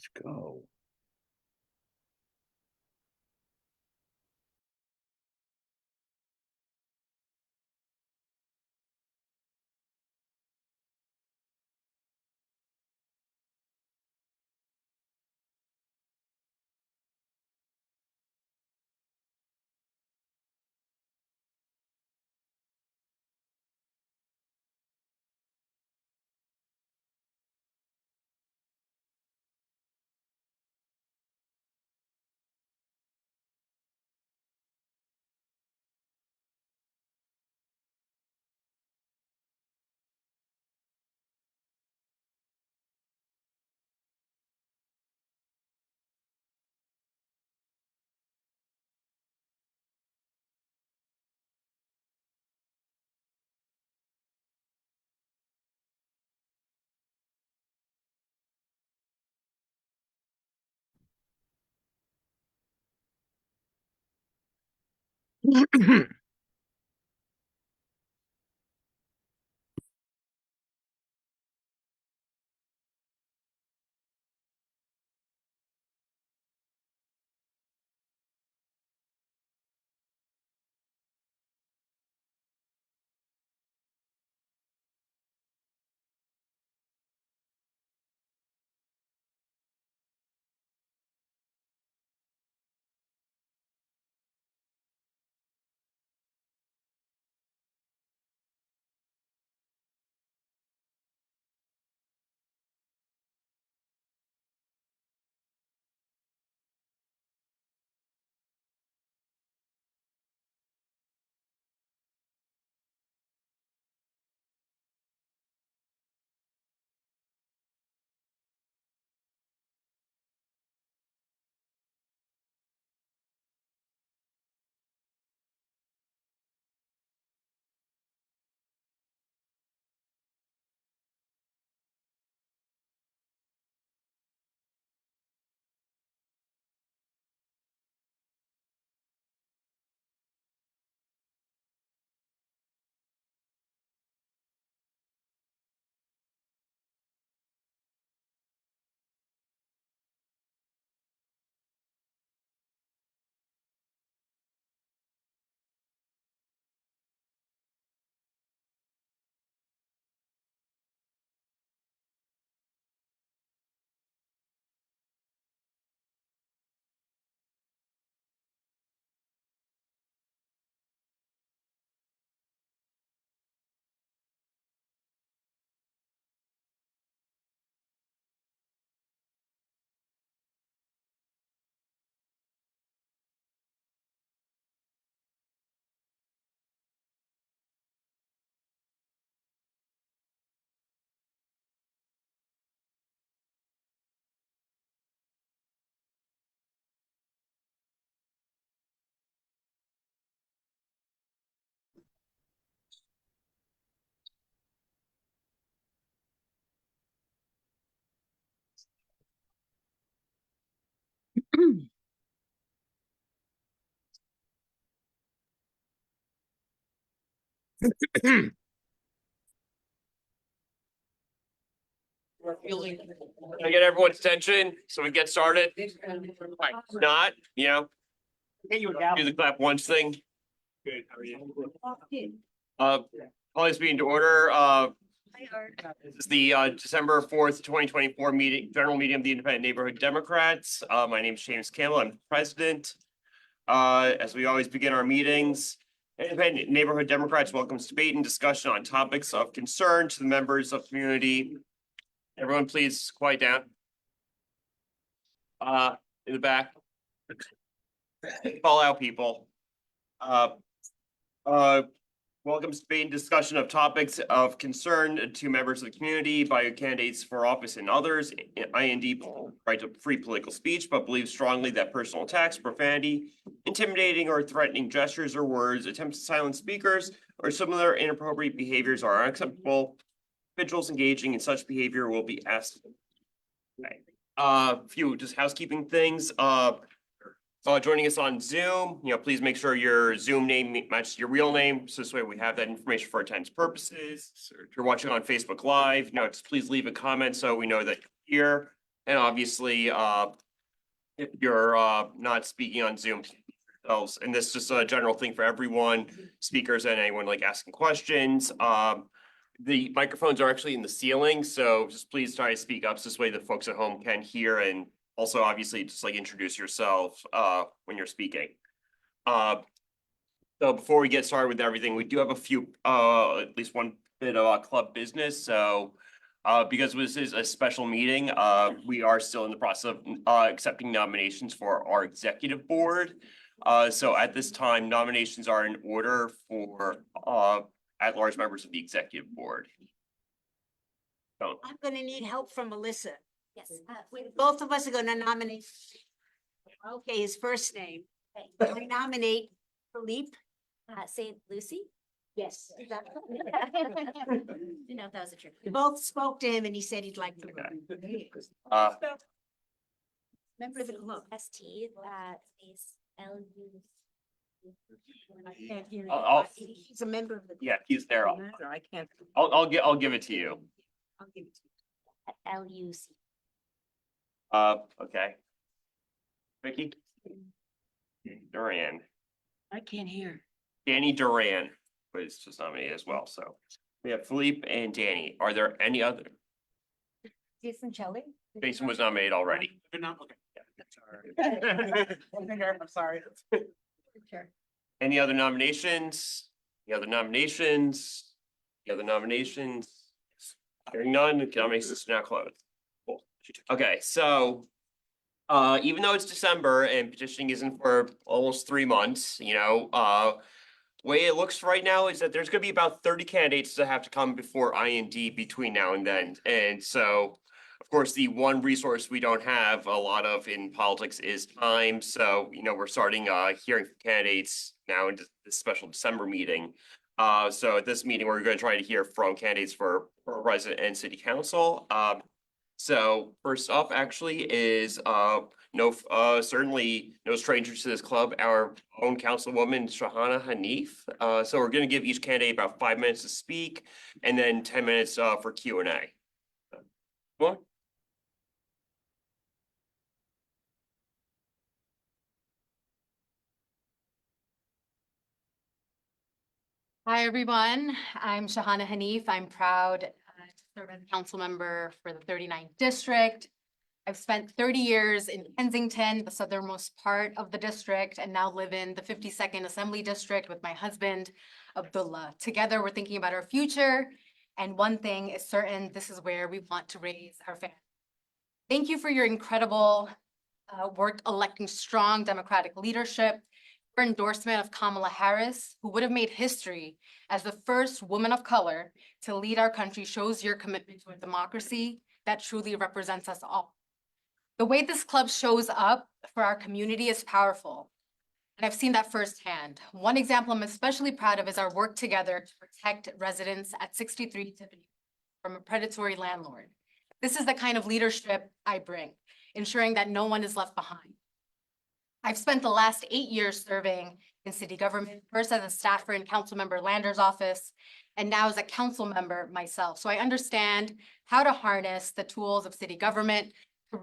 Let's go. Can I get everyone's attention so we get started? Not, do the clap once thing. Good, how are you? Calling this meeting to order. This is the December 4th, 2024 meeting, general meeting of the Independent Neighborhood Democrats. My name is James Campbell. I'm president. As we always begin our meetings, Independent Neighborhood Democrats welcomes debate and discussion on topics of concern to the members of the community. Everyone, please quiet down. In the back. Call out people. Welcomes debate and discussion of topics of concern to members of the community by candidates for office and others. IND right to free political speech, but believes strongly that personal attacks, profanity, intimidating or threatening gestures or words, attempts to silence speakers, or similar inappropriate behaviors are unacceptable. Individuals engaging in such behavior will be asked. Few just housekeeping things. Joining us on Zoom, please make sure your Zoom name matches your real name. So this way we have that information for attendance purposes. So if you're watching on Facebook Live, just please leave a comment so we know that you're here. And obviously, if you're not speaking on Zoom, yourselves, and this is just a general thing for everyone, speakers and anyone like asking questions. The microphones are actually in the ceiling, so just please try to speak up so this way the folks at home can hear, and also obviously just like introduce yourself when you're speaking. So before we get started with everything, we do have a few, at least one bit of club business. So because this is a special meeting, we are still in the process of accepting nominations for our executive board. So at this time, nominations are in order for at-large members of the executive board. So, I'm gonna need help from Melissa. Yes. Both of us are gonna nominate. Okay, his first name. I nominate Philippe. Say Lucy. Yes. Didn't know if that was a trick. We both spoke to him and he said he'd like to. run. Member of the club. ST, space LU. I can't hear you. I'll- He's a member of the. yeah, he's there. I can't. I'll give it to you. I'll give it to LUC. Okay. Vicky? Duran. you. I can't hear. Danny Duran was just nominated as well, so we have Philippe and Danny. Are there any other? Jason Shelley. Jason was nominated already. You're not, okay. I'm sorry. Sure. Any other nominations? Any other nominations? Any other nominations? Hearing none, the nominations are now closed. Cool. Okay, so even though it's December and petitioning isn't for almost 3 months, way it looks right now is that there's gonna be about 30 candidates that have to come before IND between now and then. And so, of course, the one resource we don't have a lot of in politics is time. So, we're starting hearing from candidates now in this special December meeting. So at this meeting, we're gonna try to hear from candidates for president and city council. So first up actually is certainly no strangers to this club, our own councilwoman Shahana Hanif. So we're gonna give each candidate about 5 minutes to speak and then 10 minutes for Q&A. Come on. Hi, everyone. I'm Shahana Hanif. I'm proud to serve as a council member for the 39th district. I've spent 30 years in Kensington, the southernmost part of the district, and now live in the 52nd Assembly District with my husband, Abdullah. Together, we're thinking about our future, and one thing is certain, this is where we want to raise our family. Thank you for your incredible work electing strong Democratic leadership. Your endorsement of Kamala Harris, who would have made history as the first woman of color to lead our country, shows your commitment to a democracy that truly represents us all. The way this club shows up for our community is powerful, and I've seen that firsthand. One example I'm especially proud of is our work together to protect residents at 63 Tiffany from a predatory landlord. This is the kind of leadership I bring, ensuring that no one is left behind. I've spent the last 8 years serving in city government, first as a staffer in Councilmember Lander's office, and now as a council member myself. So I understand how to harness the tools of city government to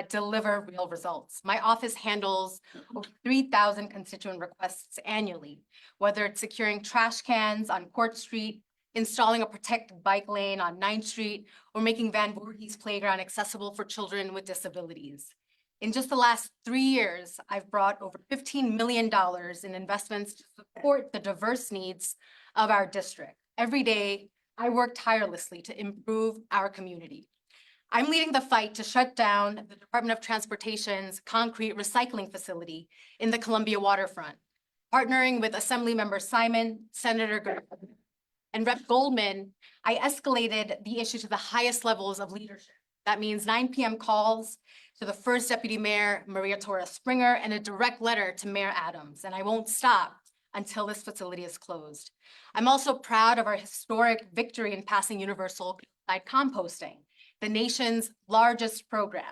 deliver real results. My office handles over 3,000 constituent requests annually, whether it's securing trash cans on Court Street, installing a protected bike lane on 9th Street, or making Van Voorhees Playground accessible for children with disabilities. In just the last 3 years, I've brought over $15 million in investments to support the diverse needs of our district. Every day, I work tirelessly to improve our community. I'm leading the fight to shut down the Department of Transportation's concrete recycling facility in the Columbia waterfront, partnering with Assemblymember Simon, Senator Gerber, and Rep. Goldman. I escalated the issue to the highest levels of leadership. That means 9 p.m. calls to the first Deputy Mayor, Maria Torres Springer, and a direct letter to Mayor Adams. And I won't stop until this facility is closed. I'm also proud of our historic victory in passing universal composting, the nation's largest program.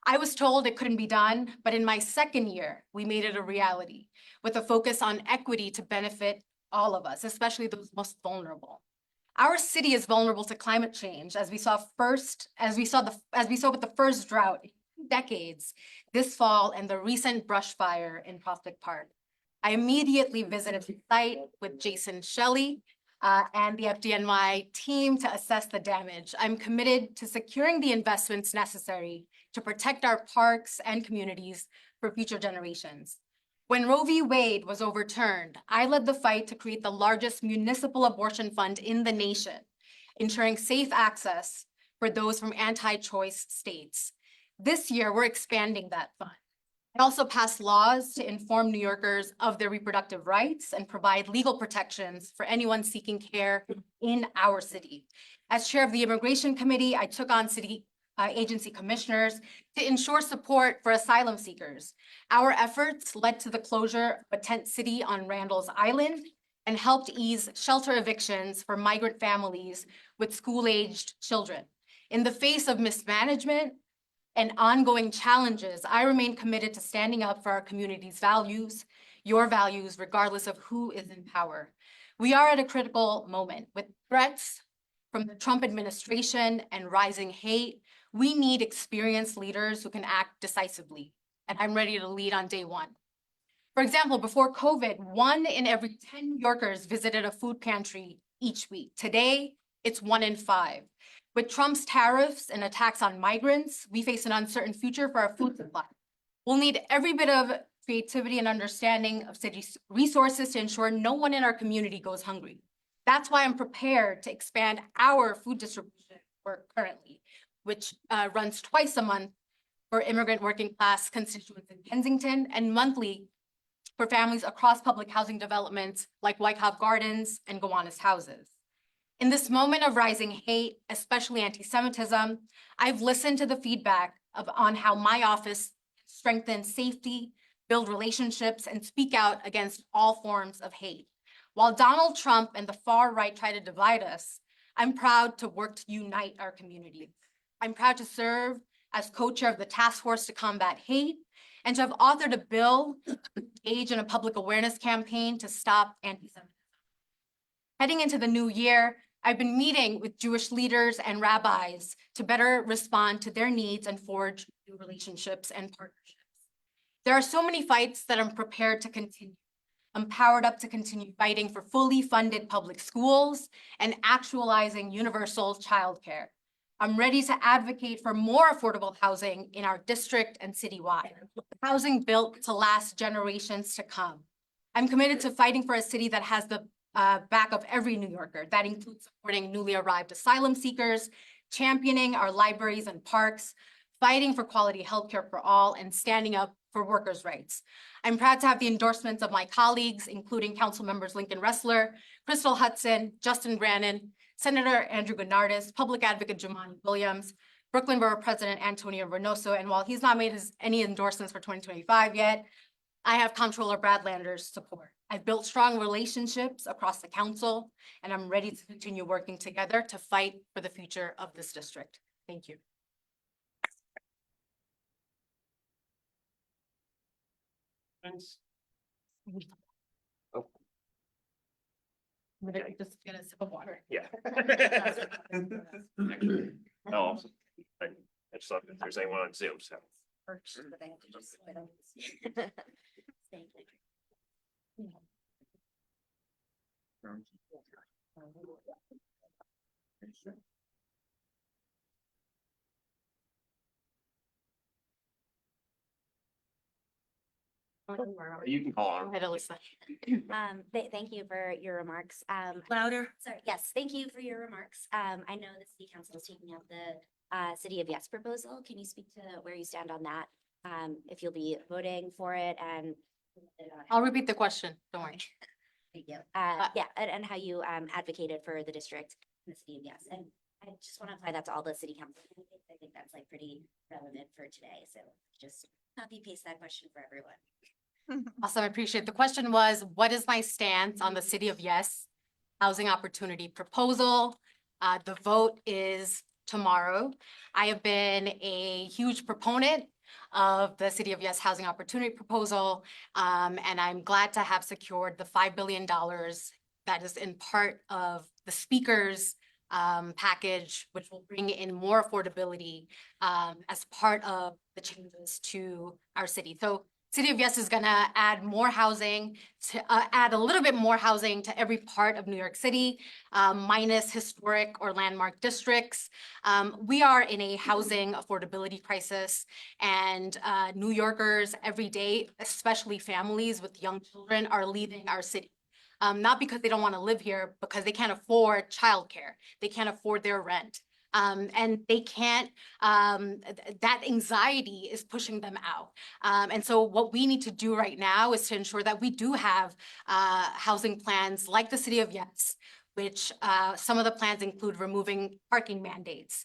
I was told it couldn't be done, but in my second year, we made it a reality with a focus on equity to benefit all of us, especially those most vulnerable. Our city is vulnerable to climate change, as we saw with the first drought in decades this fall and the recent brush fire in Prospect Park. I immediately visited the site with Jason Shelley and the FDNY team to assess the damage. I'm committed to securing the investments necessary to protect our parks and communities for future generations. When Roe v. Wade was overturned, I led the fight to create the largest municipal abortion fund in the nation, ensuring safe access for those from anti-choice states. This year, we're expanding that fund. I also passed laws to inform New Yorkers of their reproductive rights and provide legal protections for anyone seeking care in our city. As chair of the Immigration Committee, I took on city agency commissioners to ensure support for asylum seekers. Our efforts led to the closure of a tent city on Randall's Island and helped ease shelter evictions for migrant families with school-aged children. In the face of mismanagement and ongoing challenges, I remain committed to standing up for our community's values, your values, regardless of who is in power. We are at a critical moment with threats from the Trump administration and rising hate. We need experienced leaders who can act decisively, and I'm ready to lead on day one. For example, before COVID, 1 in every 10 New Yorkers visited a food pantry each week. Today, it's 1 in 5. With Trump's tariffs and attacks on migrants, we face an uncertain future for our food supply. We'll need every bit of creativity and understanding of city resources to ensure no one in our community goes hungry. That's why I'm prepared to expand our food distribution work currently, which runs twice a month for immigrant working class constituents in Kensington and monthly for families across public housing developments like Wyckoff Gardens and Gowanus Houses. In this moment of rising hate, especially anti-Semitism, I've listened to the feedback on how my office strengthens safety, build relationships, and speak out against all forms of hate. While Donald Trump and the far right try to divide us, I'm proud to work to unite our community. I'm proud to serve as co-chair of the task force to combat hate and to have authored a bill to engage in a public awareness campaign to stop anti-Semitism. Heading into the new year, I've been meeting with Jewish leaders and rabbis to better respond to their needs and forge new relationships and partnerships. There are so many fights that I'm prepared to continue. I'm powered up to continue fighting for fully funded public schools and actualizing universal childcare. I'm ready to advocate for more affordable housing in our district and citywide, housing built to last generations to come. I'm committed to fighting for a city that has the back of every New Yorker. That includes supporting newly arrived asylum seekers, championing our libraries and parks, fighting for quality healthcare for all, and standing up for workers' rights. I'm proud to have the endorsements of my colleagues, including Council members Lincoln Ressler, Crystal Hudson, Justin Brannon, Senator Andrew Gounardes, Public Advocate Jumaane Williams, Brooklyn Borough President Antonio Reynoso, and while he's not made any endorsements for 2025 yet, I have Comptroller Brad Lander's support. I've built strong relationships across the council, and I'm ready to continue working together to fight for the future of this district. Thank you. Oh. I'm gonna just get a sip of water. Yeah. Oh, I just thought if there's anyone on Zoom, so. You can call Go on. ahead, Alyssa. Thank you for your remarks. Louder. Sorry, yes, thank you for your remarks. I know the city council is taking up the City of Yes proposal. Can you speak to where you stand on that? If you'll be voting for it and. I'll repeat the question. Don't worry. Thank you. Yeah, and how you advocated for the district in the City of Yes. And I just want to apply that to all the city council candidates. I think that's like pretty relevant for today. So just copy paste that question for everyone. Awesome, I appreciate. The question was, what is my stance on the City of Yes housing opportunity proposal? The vote is tomorrow. I have been a huge proponent of the City of Yes housing opportunity proposal, and I'm glad to have secured the $5 billion that is in part of the speakers package, which will bring in more affordability as part of the changes to our city. So City of Yes is gonna add more housing, to add a little bit more housing to every part of New York City, minus historic or landmark districts. We are in a housing affordability crisis, and New Yorkers every day, especially families with young children, are leaving our city. Not because they don't want to live here, because they can't afford childcare. They can't afford their rent. And they can't, that anxiety is pushing them out. And so what we need to do right now is to ensure that we do have housing plans like the City of Yes, which some of the plans include removing parking mandates.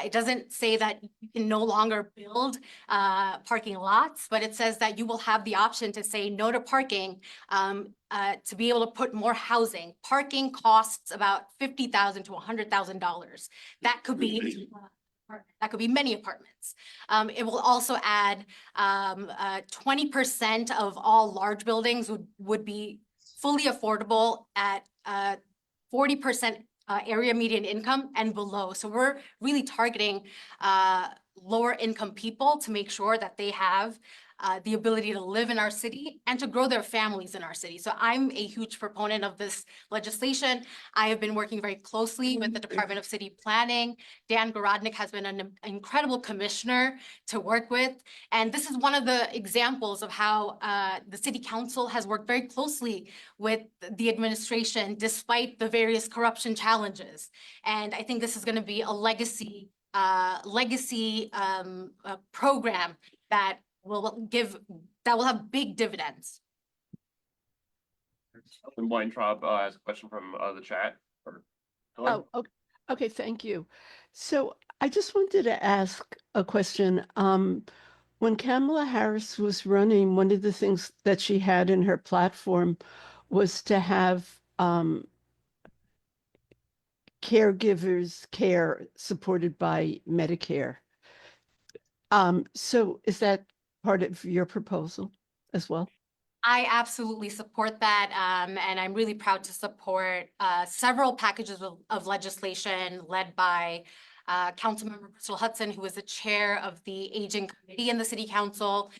It doesn't say that you can no longer build parking lots, but it says that you will have the option to say no to parking to be able to put more housing. Parking costs about $50,000 to $100,000. That could be many apartments. It will also add 20% of all large buildings would be fully affordable at 40% area median income and below. So we're really targeting lower income people to make sure that they have the ability to live in our city and to grow their families in our city. So I'm a huge proponent of this legislation. I have been working very closely with the Department of City Planning. Dan Garodnick has been an incredible commissioner to work with. And this is one of the examples of how the City Council has worked very closely with the administration despite the various corruption challenges. And I think this is going to be a legacy program that will have big dividends. And Weintraub has a question from the chat. Oh, okay, thank you. So I just wanted to ask a question. When Kamala Harris was running, one of the things that she had in her platform was to have caregivers care supported by Medicare. So is that part of your proposal as well? I absolutely support that, and I'm really proud to support several packages of legislation led by Councilmember Crystal Hudson, who is the chair of the Aging Committee in the City Council.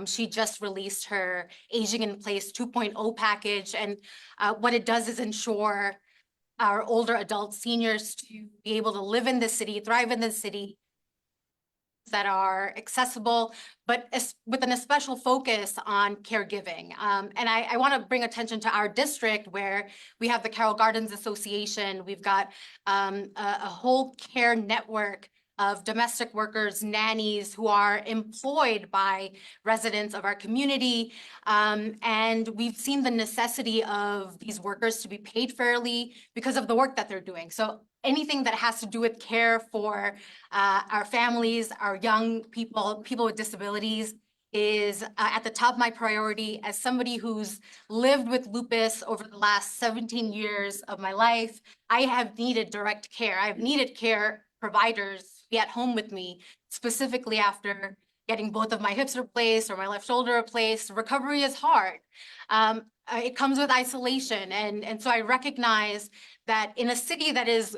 She just released her Aging in Place 2.0 package, and what it does is ensure our older adult seniors to be able to live in the city, thrive in the city, that are accessible, but with an especial focus on caregiving. And I want to bring attention to our district where we have the Carroll Gardens Association. We've got a whole care network of domestic workers, nannies who are employed by residents of our community. And we've seen the necessity of these workers to be paid fairly because of the work that they're doing. So anything that has to do with care for our families, our young people, people with disabilities is at the top of my priority. As somebody who's lived with lupus over the last 17 years of my life, I have needed direct care. I've needed care providers to be at home with me, specifically after getting both of my hips replaced or my left shoulder replaced. Recovery is hard. It comes with isolation. And so I recognize that in a city that is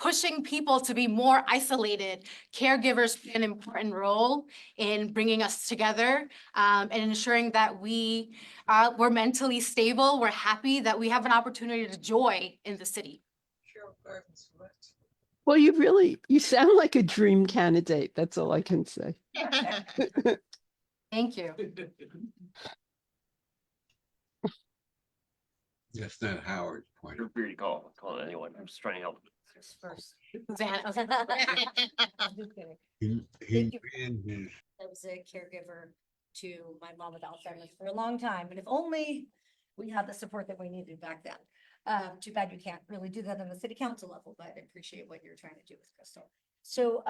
pushing people to be more isolated, caregivers play an important role in bringing us together and ensuring that we're mentally stable, we're happy, that we have an opportunity to joy in the city. Well, you sound like a dream candidate. That's all I can say. Thank you. That's not Howard's point. You're free to call anyone. I'm just trying to help. Suzanne, He ran his I was a caregiver to my mom with Alzheimer's for a long time, and if only we had the support that we needed back then. Too bad you can't really do that on the city council level, but I appreciate what you're trying to do with Crystal. So,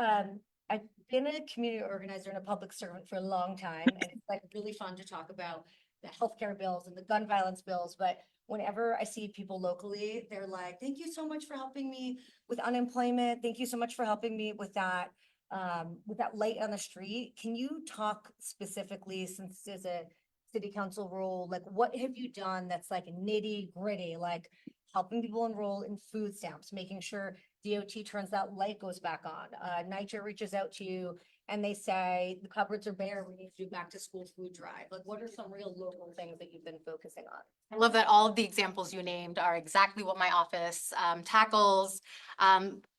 I've been a community organizer and a public servant for a long time, and it's like really fun to talk about the healthcare bills and the gun violence bills, but whenever I see people locally, they're like, thank you so much for helping me with unemployment. Thank you so much for helping me with that light on the street. Can you talk specifically, since there's a city council role, like what have you done that's like nitty gritty, like helping people enroll in food stamps, making sure DOT turns that light goes back on. NYCHA reaches out to you and they say the cupboards are bare, we need to do back to school food drive. Like, what are some real local things that you've been focusing on? I love that all of the examples you named are exactly what my office tackles.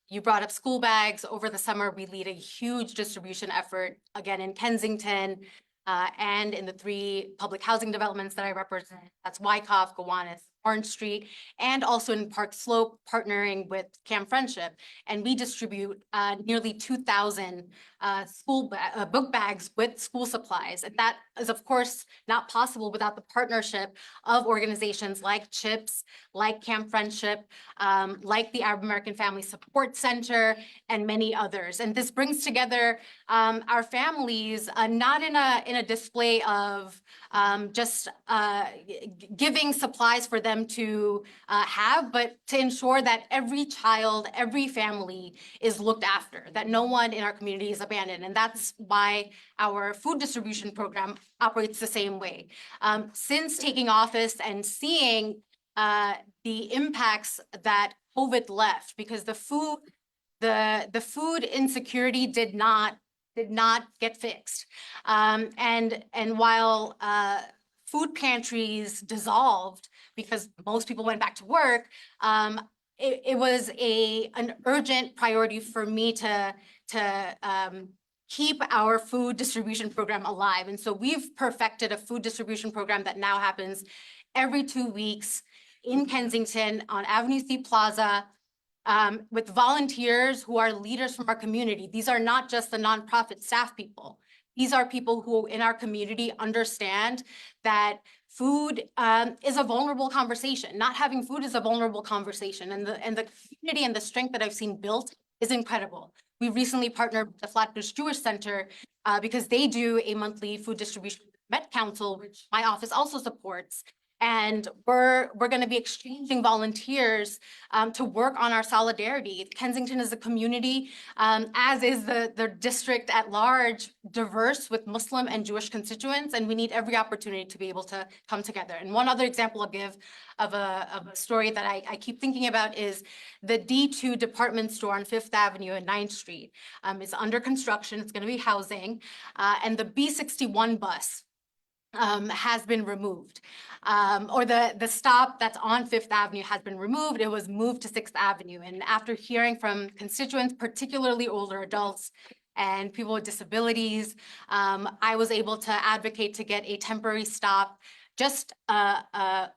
You brought up school bags. Over the summer, we lead a huge distribution effort, again, in Kensington and in the 3 public housing developments that I represent. That's Wyckoff, Gowanus, Orange Street, and also in Park Slope, partnering with Camp Friendship. And we distribute nearly 2,000 book bags with school supplies. And that is, of course, not possible without the partnership of organizations like CHIPS, like Camp Friendship, like the Arab American Family Support Center, and many others. And this brings together our families, not in a display of just giving supplies for them to have, but to ensure that every child, every family is looked after, that no one in our community is abandoned. And that's why our food distribution program operates the same way. Since taking office and seeing the impacts that COVID left, because the food insecurity did not get fixed. And while food pantries dissolved because most people went back to work, it was an urgent priority for me to keep our food distribution program alive. And so we've perfected a food distribution program that now happens every 2 weeks in Kensington on Avenue C Plaza, with volunteers who are leaders from our community. These are not just the nonprofit staff people. These are people who in our community understand that food is a vulnerable conversation. Not having food is a vulnerable conversation. And the community and the strength that I've seen built is incredible. We recently partnered with the Flatbush Jewish Center because they do a monthly food distribution Met Council, which my office also supports. And we're going to be exchanging volunteers to work on our solidarity. Kensington is a community, as is the district at large, diverse with Muslim and Jewish constituents, and we need every opportunity to be able to come together. And one other example I'll give of a story that I keep thinking about is the D2 department store on 5th Avenue and 9th Street is under construction. It's going to be housing, and the B61 bus has been removed, or the stop that's on 5th Avenue has been removed. It was moved to 6th Avenue. And after hearing from constituents, particularly older adults and people with disabilities, I was able to advocate to get a temporary stop just a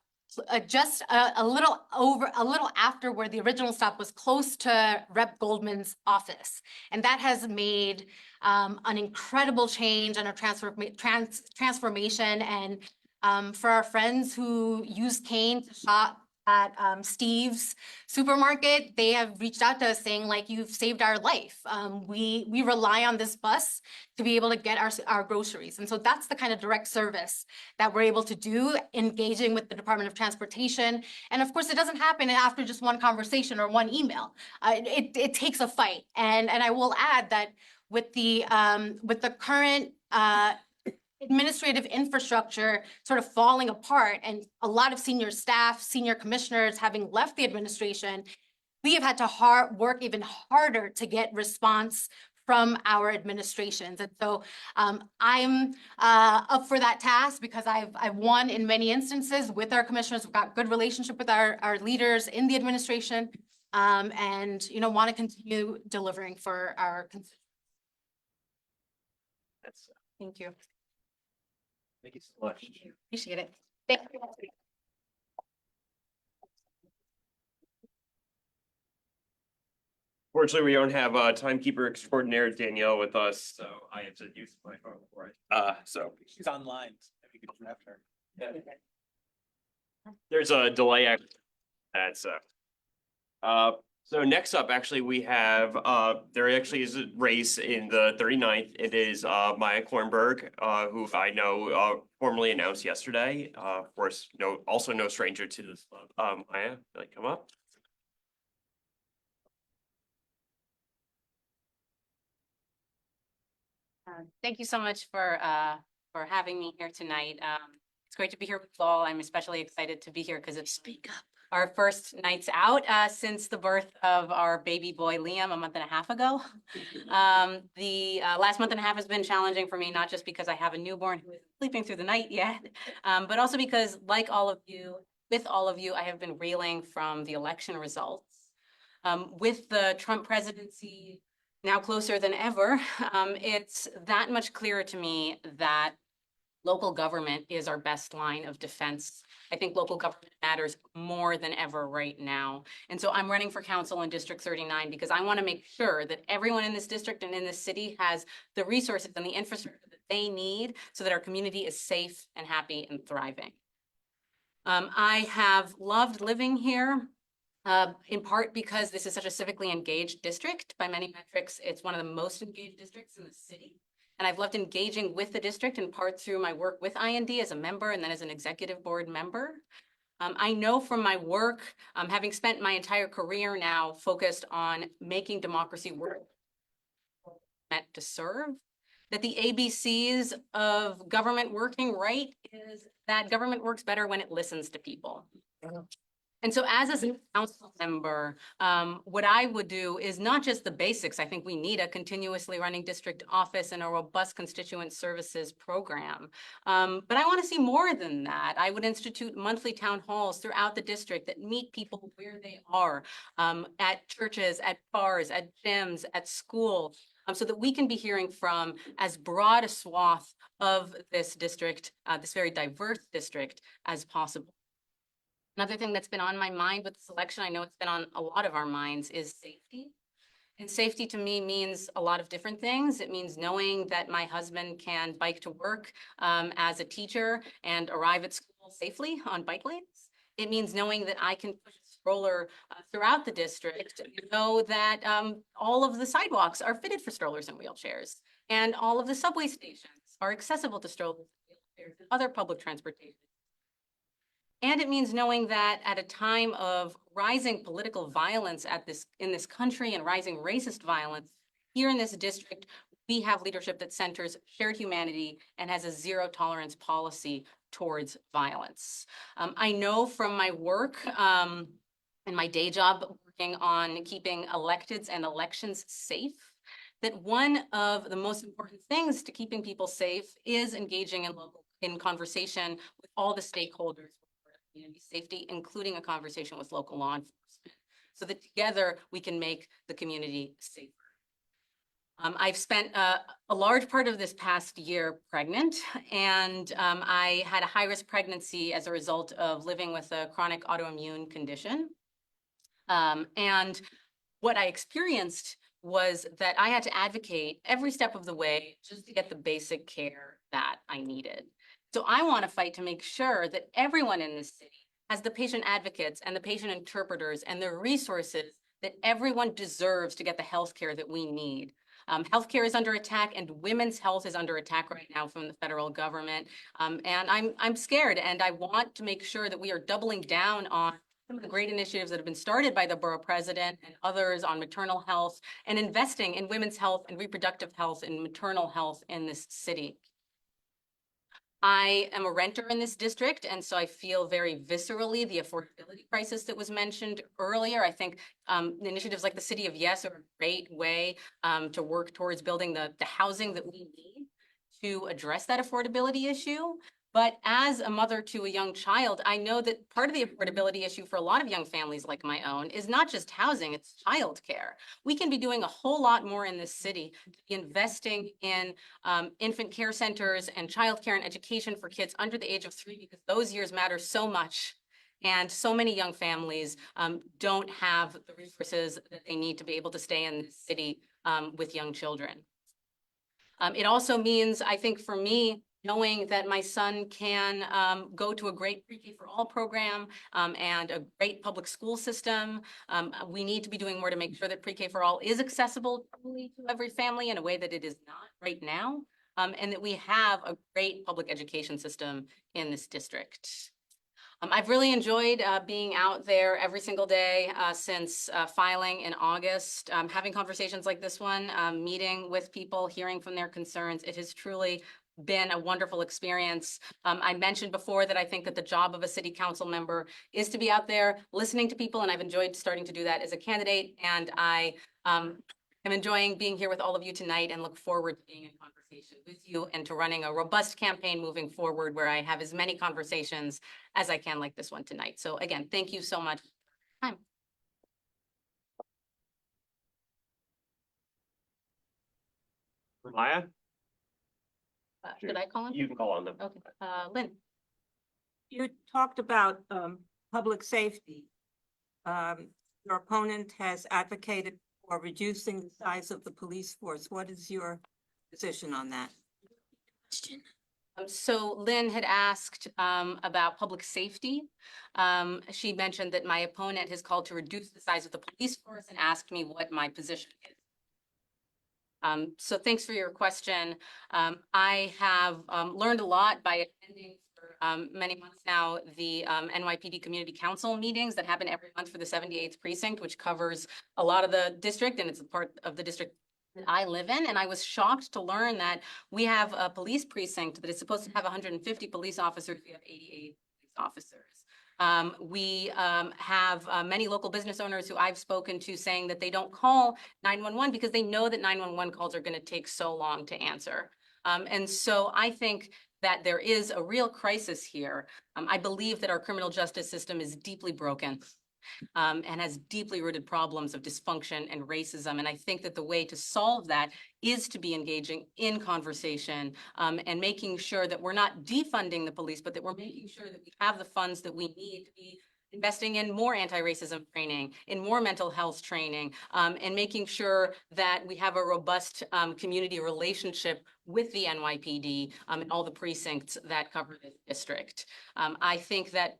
little after where the original stop was, close to Rep. Goldman's office. And that has made an incredible change and a transformation. And for our friends who use Kane to shop at Steve's supermarket, they have reached out to us saying, like, you've saved our life. We rely on this bus to be able to get our groceries. And so that's the kind of direct service that we're able to do, engaging with the Department of Transportation. And of course, it doesn't happen after just one conversation or one email. It takes a fight. And I will add that with the current administrative infrastructure sort of falling apart and a lot of senior staff, senior commissioners having left the administration, we have had to work even harder to get response from our administrations. And so I'm up for that task because I've won in many instances with our commissioners. We've got good relationship with our leaders in the administration, and want to continue delivering for our constituents. Thank you. Thank you so much. Appreciate it. Thank you. Fortunately, we don't have timekeeper extraordinaire Danielle with us, so I have to use my phone for it. So She's online. If you could draft her. there's a delay after that, so next up, actually, we have there actually is a race in the 39th. It is Maya Kornberg, who I know formally announced yesterday. Of course, also no stranger to this club. Maya, like, come up. Thank you so much for having me here tonight. It's great to be here with you all. I'm especially excited to be here because it's our first nights out since the birth of our baby boy Liam a month and a half ago. The last month and a half has been challenging for me, not just because I have a newborn who is sleeping through the night yet, but also because, like all of you, with all of you, I have been reeling from the election results. With the Trump presidency now closer than ever, it's that much clearer to me that local government is our best line of defense. I think local government matters more than ever right now. And so I'm running for council in District 39 because I want to make sure that everyone in this district and in this city has the resources and the infrastructure that they need so that our community is safe and happy and thriving. I have loved living here. In part because this is such a civically engaged district. By many metrics, it's one of the most engaged districts in the city. And I've loved engaging with the district in part through my work with IND as a member and then as an executive board member. I know from my work, having spent my entire career now focused on making democracy work meant to serve, that the ABCs of government working right is that government works better when it listens to people. And so as a council member, what I would do is not just the basics. I think we need a continuously running district office and a robust constituent services program. But I want to see more than that. I would institute monthly town halls throughout the district that meet people where they are, at churches, at bars, at gyms, at school, so that we can be hearing from as broad a swath of this district, this very diverse district, as possible. Another thing that's been on my mind with this election, I know it's been on a lot of our minds, is safety. And safety to me means a lot of different things. It means knowing that my husband can bike to work as a teacher and arrive at school safely on bike lanes. It means knowing that I can push a stroller throughout the district, know that all of the sidewalks are fitted for strollers and wheelchairs, and all of the subway stations are accessible to strollers and wheelchairs and other public transportation. And it means knowing that at a time of rising political violence in this country and rising racist violence, here in this district, we have leadership that centers shared humanity and has a zero tolerance policy towards violence. I know from my work and my day job working on keeping electeds and elections safe, that one of the most important things to keeping people safe is engaging in conversation with all the stakeholders. Community safety, including a conversation with local law enforcement, so that together we can make the community safer. I've spent a large part of this past year pregnant, and I had a high-risk pregnancy as a result of living with a chronic autoimmune condition. And what I experienced was that I had to advocate every step of the way just to get the basic care that I needed. So I want to fight to make sure that everyone in this city has the patient advocates and the patient interpreters and the resources that everyone deserves to get the health care that we need. Healthcare is under attack, and women's health is under attack right now from the federal government. And I'm scared, and I want to make sure that we are doubling down on some of the great initiatives that have been started by the borough president and others on maternal health, and investing in women's health and reproductive health and maternal health in this city. I am a renter in this district, and so I feel very viscerally the affordability crisis that was mentioned earlier. I think initiatives like the City of Yes are a great way to work towards building the housing that we need to address that affordability issue. But as a mother to a young child, I know that part of the affordability issue for a lot of young families like my own is not just housing, it's childcare. We can be doing a whole lot more in this city to be investing in infant care centers and childcare and education for kids under the age of 3, because those years matter so much. And so many young families don't have the resources that they need to be able to stay in the city with young children. It also means, I think for me, knowing that my son can go to a great pre-K for all program and a great public school system. We need to be doing more to make sure that pre-K for all is accessible to every family in a way that it is not right now, and that we have a great public education system in this district. I've really enjoyed being out there every single day since filing in August, having conversations like this one, meeting with people, hearing from their concerns. It has truly been a wonderful experience. I mentioned before that I think that the job of a city council member is to be out there listening to people, and I've enjoyed starting to do that as a candidate. And I am enjoying being here with all of you tonight and look forward to being in conversation with you and to running a robust campaign moving forward where I have as many conversations as I can like this one tonight. So again, thank you so much. Time. Maya, Should I call him? you can call on them. Okay, Lynn. You talked about public safety. Your opponent has advocated for reducing the size of the police force. What is your position on that? So Lynn had asked about public safety. She mentioned that my opponent has called to reduce the size of the police force and asked me what my position is. So thanks for your question. I have learned a lot by attending for many months now the NYPD Community Council meetings that happen every month for the 78th precinct, which covers a lot of the district, and it's a part of the district that I live in. And I was shocked to learn that we have a police precinct that is supposed to have 150 police officers. We have 88 police officers. We have many local business owners who I've spoken to saying that they don't call 911 because they know that 911 calls are going to take so long to answer. And so I think that there is a real crisis here. I believe that our criminal justice system is deeply broken. And has deeply rooted problems of dysfunction and racism. And I think that the way to solve that is to be engaging in conversation and making sure that we're not defunding the police, but that we're making sure that we have the funds that we need to be investing in more anti-racism training, in more mental health training, and making sure that we have a robust community relationship with the NYPD and all the precincts that cover the district. I think that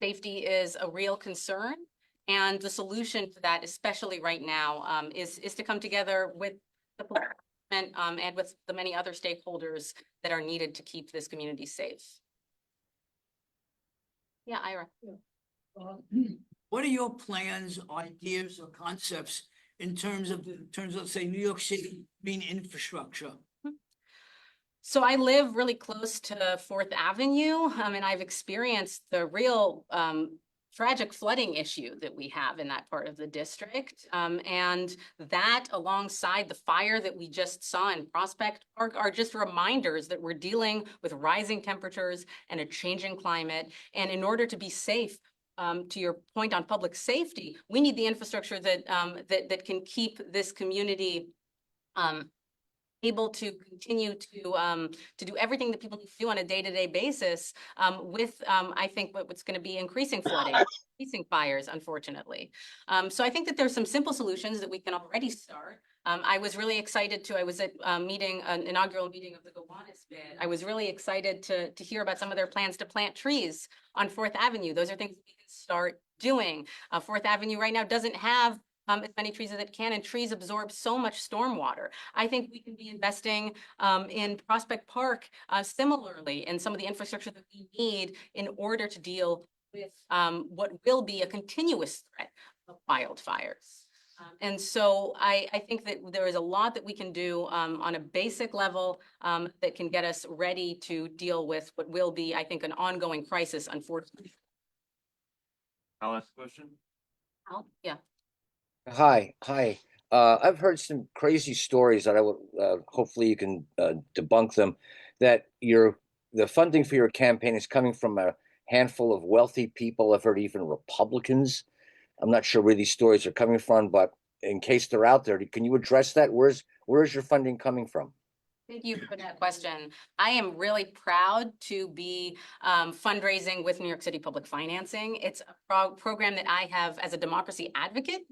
safety is a real concern, and the solution to that, especially right now, is to come together with the police department, and with the many other stakeholders that are needed to keep this community safe. Yeah, Ira. What are your plans, ideas, or concepts in terms of say New York City green infrastructure? So I live really close to Fourth Avenue, and I've experienced the real tragic flooding issue that we have in that part of the district. And that, alongside the fire that we just saw in Prospect Park, are just reminders that we're dealing with rising temperatures and a changing climate. And in order to be safe, to your point on public safety, we need the infrastructure that that can keep this community able to continue to do everything that people need to do on a day-to-day basis with, I think, what's going to be increasing flooding, increasing fires, unfortunately. So I think that there's some simple solutions that we can already start. I was really excited I was at an inaugural meeting of the Gowanus bid. I was really excited to hear about some of their plans to plant trees on Fourth Avenue. Those are things we can start doing. Fourth Avenue right now doesn't have as many trees as it can, and trees absorb so much stormwater. I think we can be investing in Prospect Park similarly in some of the infrastructure that we need in order to deal with what will be a continuous threat of wildfires. And so I think that there is a lot that we can do on a basic level that can get us ready to deal with what will be, I think, an ongoing crisis, unfortunately. I'll ask a question. Yeah. Hi. I've heard some crazy stories that I would hopefully you can debunk them. That the funding for your campaign is coming from a handful of wealthy people. I've heard even Republicans. I'm not sure where these stories are coming from, but in case they're out there, can you address that? Where's your funding coming from? Thank you for that question. I am really proud to be fundraising with New York City Public Financing. It's a program that I have, as a democracy advocate,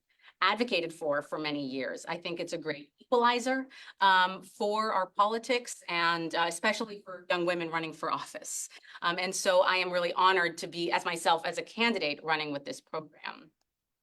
advocated for many years. I think it's a great equalizer for our politics, and especially for young women running for office. And so I am really honored to be, as myself, as a candidate running with this program.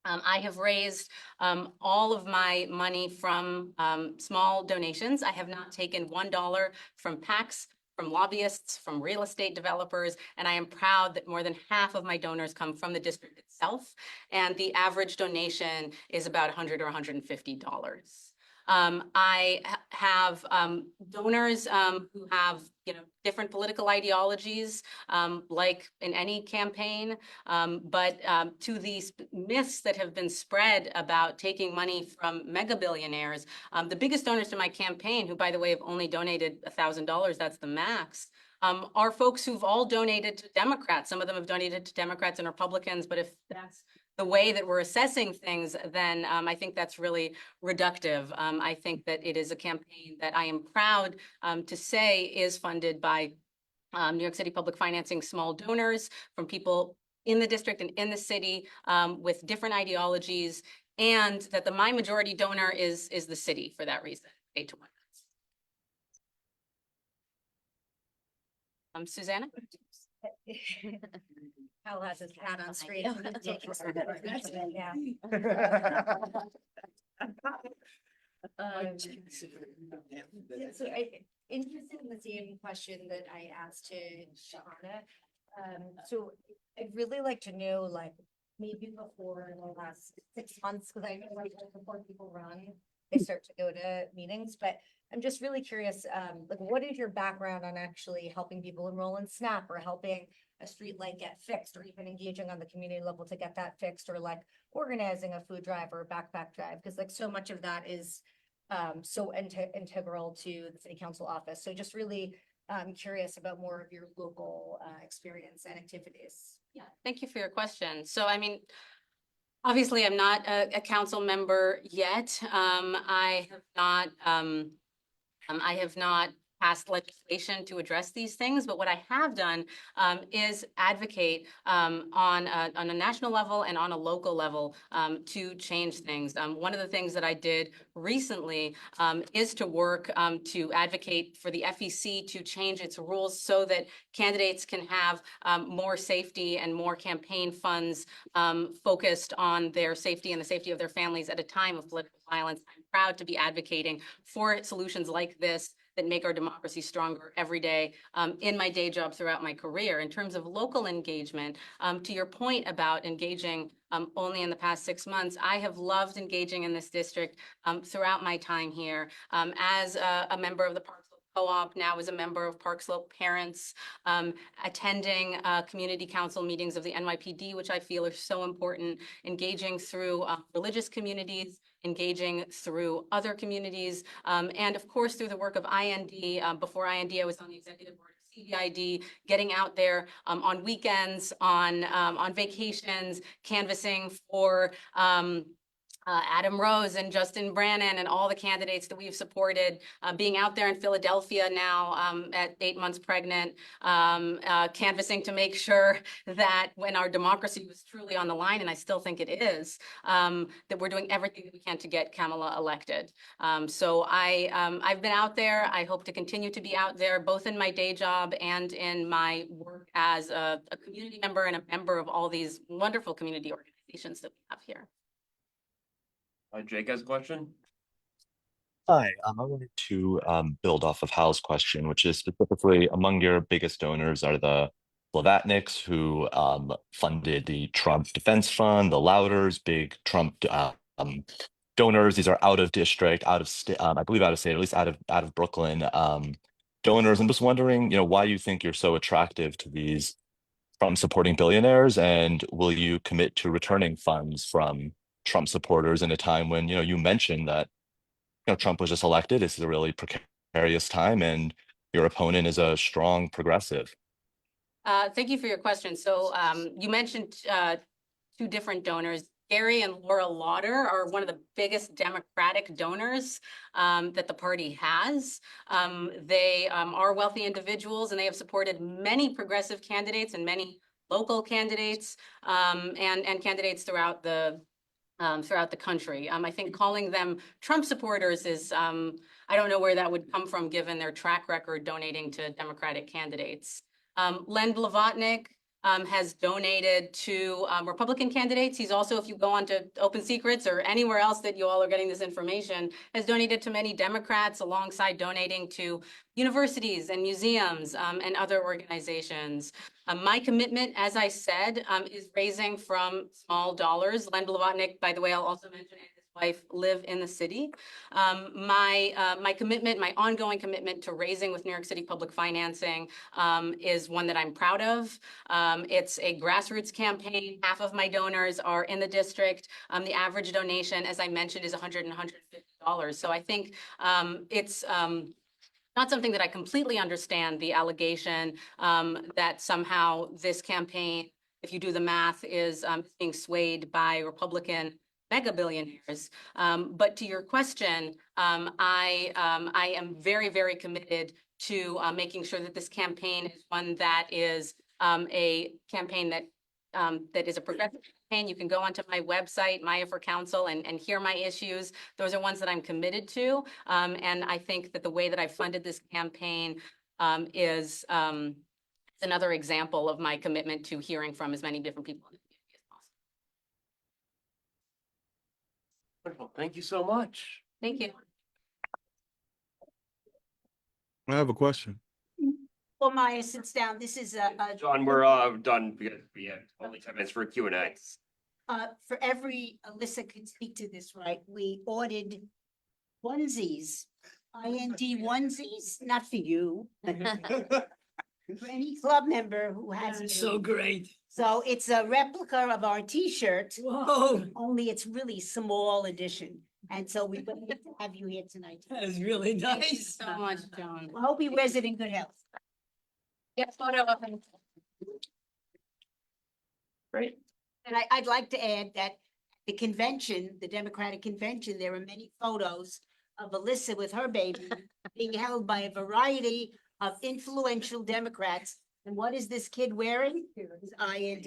I have raised all of my money from small donations. I have not taken $1 from PACs, from lobbyists, from real estate developers, and I am proud that more than half of my donors come from the district itself, and the average donation is about $100 or $150. I have donors who have, you know, different political ideologies, like in any campaign. But to these myths that have been spread about taking money from mega billionaires, the biggest donors to my campaign, who by the way have only donated $1,000, that's the max, are folks who've all donated to Democrats. Some of them have donated to Democrats and Republicans, but if that's the way that we're assessing things, then I think that's really reductive. I think that it is a campaign that I am proud to say is funded by New York City Public Financing small donors from people in the district and in the city with different ideologies, and that my majority donor is the city for that reason, 8-1. Susanna? Hal has his hat on screen. Yeah. So interested in the same question that I asked to Shahana. So I'd really like to know, like, maybe before in the last 6 months, because I know like before people run, they start to go to meetings, but I'm just really curious, like, what is your background on actually helping people enroll in SNAP or helping a street light get fixed, or even engaging on the community level to get that fixed, or like organizing a food drive or a backpack drive? Because like so much of that is so integral to the city council office. So just really curious about more of your local experience and activities. Yeah, thank you for your question. So, I mean, obviously, I'm not a council member yet. I have not passed legislation to address these things, but what I have done is advocate on a national level and on a local level to change things. One of the things that I did recently is to work to advocate for the FEC to change its rules so that candidates can have more safety and more campaign funds focused on their safety and the safety of their families at a time of political violence. I'm proud to be advocating for solutions like this that make our democracy stronger every day in my day job throughout my career. In terms of local engagement, to your point about engaging only in the past 6 months, I have loved engaging in this district throughout my time here as a member of the Park Slope Co-op, now as a member of Park Slope Parents, attending community council meetings of the NYPD, which I feel are so important, engaging through religious communities, engaging through other communities, and of course through the work of IND. Before IND, I was on the executive board of CBID, getting out there on weekends, on vacations, canvassing for Adam Rose and Justin Brannan and all the candidates that we've supported, being out there in Philadelphia now at 8 months pregnant, canvassing to make sure that when our democracy was truly on the line, and I still think it is, that we're doing everything that we can to get Kamala elected. So I've been out there. I hope to continue to be out there, both in my day job and in my work as a community member and a member of all these wonderful community organizations that we have here. Jake has a question. Hi, I wanted to build off of Hal's question, which is specifically among your biggest donors are the Blavatniks, who funded the Trump Defense Fund, the Louders, big Trump donors. These are out of district, out of state, I believe out of state, or at least out of Brooklyn donors. I'm just wondering, why you think you're so attractive to these from supporting billionaires, and will you commit to returning funds from Trump supporters in a time when, you mentioned that, Trump was just elected. This is a really precarious time, and your opponent is a strong progressive. Thank you for your question. So you mentioned 2 different donors. Gary and Laura Lauder are one of the biggest Democratic donors that the party has. They are wealthy individuals, and they have supported many progressive candidates and many local candidates and candidates throughout the country. I think calling them Trump supporters is, I don't know where that would come from given their track record donating to Democratic candidates. Len Blavatnik has donated to Republican candidates. He's also, if you go on to Open Secrets or anywhere else that you all are getting this information, has donated to many Democrats alongside donating to universities and museums and other organizations. My commitment, as I said, is raising from small dollars. Len Blavatnik, by the way, I'll also mention, and his wife live in the city. My commitment, my ongoing commitment to raising with New York City public financing is one that I'm proud of. It's a grassroots campaign. Half of my donors are in the district. The average donation, as I mentioned, is $100 and $150. So I think it's not something that I completely understand, the allegation that somehow this campaign, if you do the math, is being swayed by Republican mega billionaires. But to your question, I am very, very committed to making sure that this campaign is one that is a campaign that that is a progressive campaign. You can go onto my website, Maya for Council, and hear my issues. Those are ones that I'm committed to. And I think that the way that I've funded this campaign is another example of my commitment to hearing from as many different people in the community as possible. Wonderful. Thank you so much. Thank you. I have a question. Well, Maya sits down. This is John, we're done. We have only 10 minutes for a Q&A. for every, Alyssa could speak to this, right? We ordered onesies, IND onesies, not for you. For any club member who has. That's so great. So it's a replica of our T-shirt, Whoa, only it's really small edition. And so we would like to have you here tonight. that is really Thank you nice. so much, John. I hope he wears it in good health. Get photo of him. Great. And I'd like to add that the convention, the Democratic convention, there are many photos of Alyssa with her baby being held by a variety of influential Democrats. And what is this kid wearing? His IND.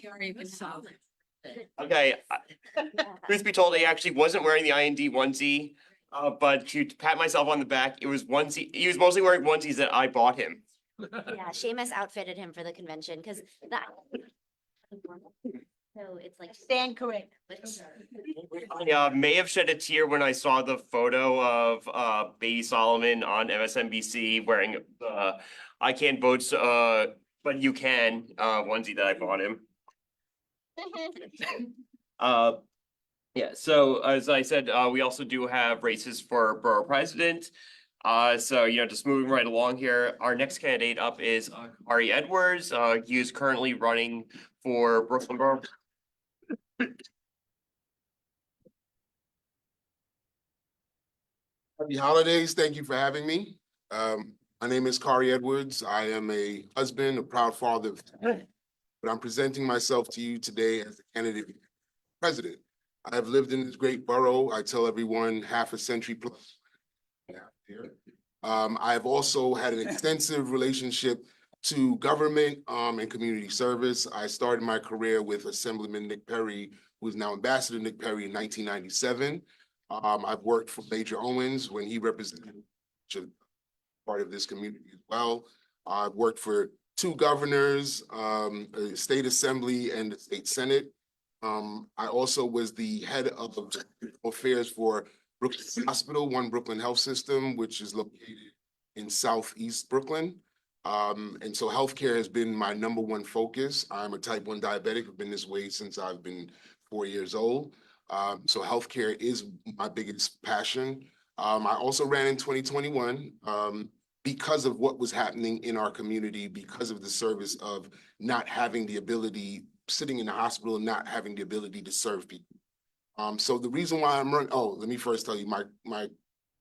You're even so. Okay. Truth be told, I actually wasn't wearing the IND onesie, but to pat myself on the back, it was onesie. He was mostly wearing onesies that I bought him. Yeah, Seamus outfitted him for the convention because that. So it's like. Stand correct. I may have shed a tear when I saw the photo of Baby Solomon on MSNBC wearing I can't vote, but you can onesie that I bought him. Yeah, so as I said, we also do have races for borough president. So, just moving right along here, our next candidate up is Ari Edwards. He is currently running for Brooklyn Borough. Happy holidays. Thank you for having me. My name is Kari Edwards. I am a husband, a proud father, but I'm presenting myself to you today as the candidate for president. I have lived in this great borough. I tell everyone half a century plus. I have also had an extensive relationship to government and community service. I started my career with Assemblyman Nick Perry, who is now Ambassador Nick Perry, in 1997. I've worked for Major Owens when he represented part of this community as well. I've worked for two governors, a state assembly and the state senate. I also was the head of affairs for Brooklyn Hospital, One Brooklyn Health System, which is located in Southeast Brooklyn. And so healthcare has been my number one focus. I'm a type 1 diabetic. I've been this way since I've been 4 years old. So healthcare is my biggest passion. I also ran in 2021 because of what was happening in our community, because of the service of not having the ability, sitting in the hospital and not having the ability to serve people. So the reason why I'm running, let me first tell you, my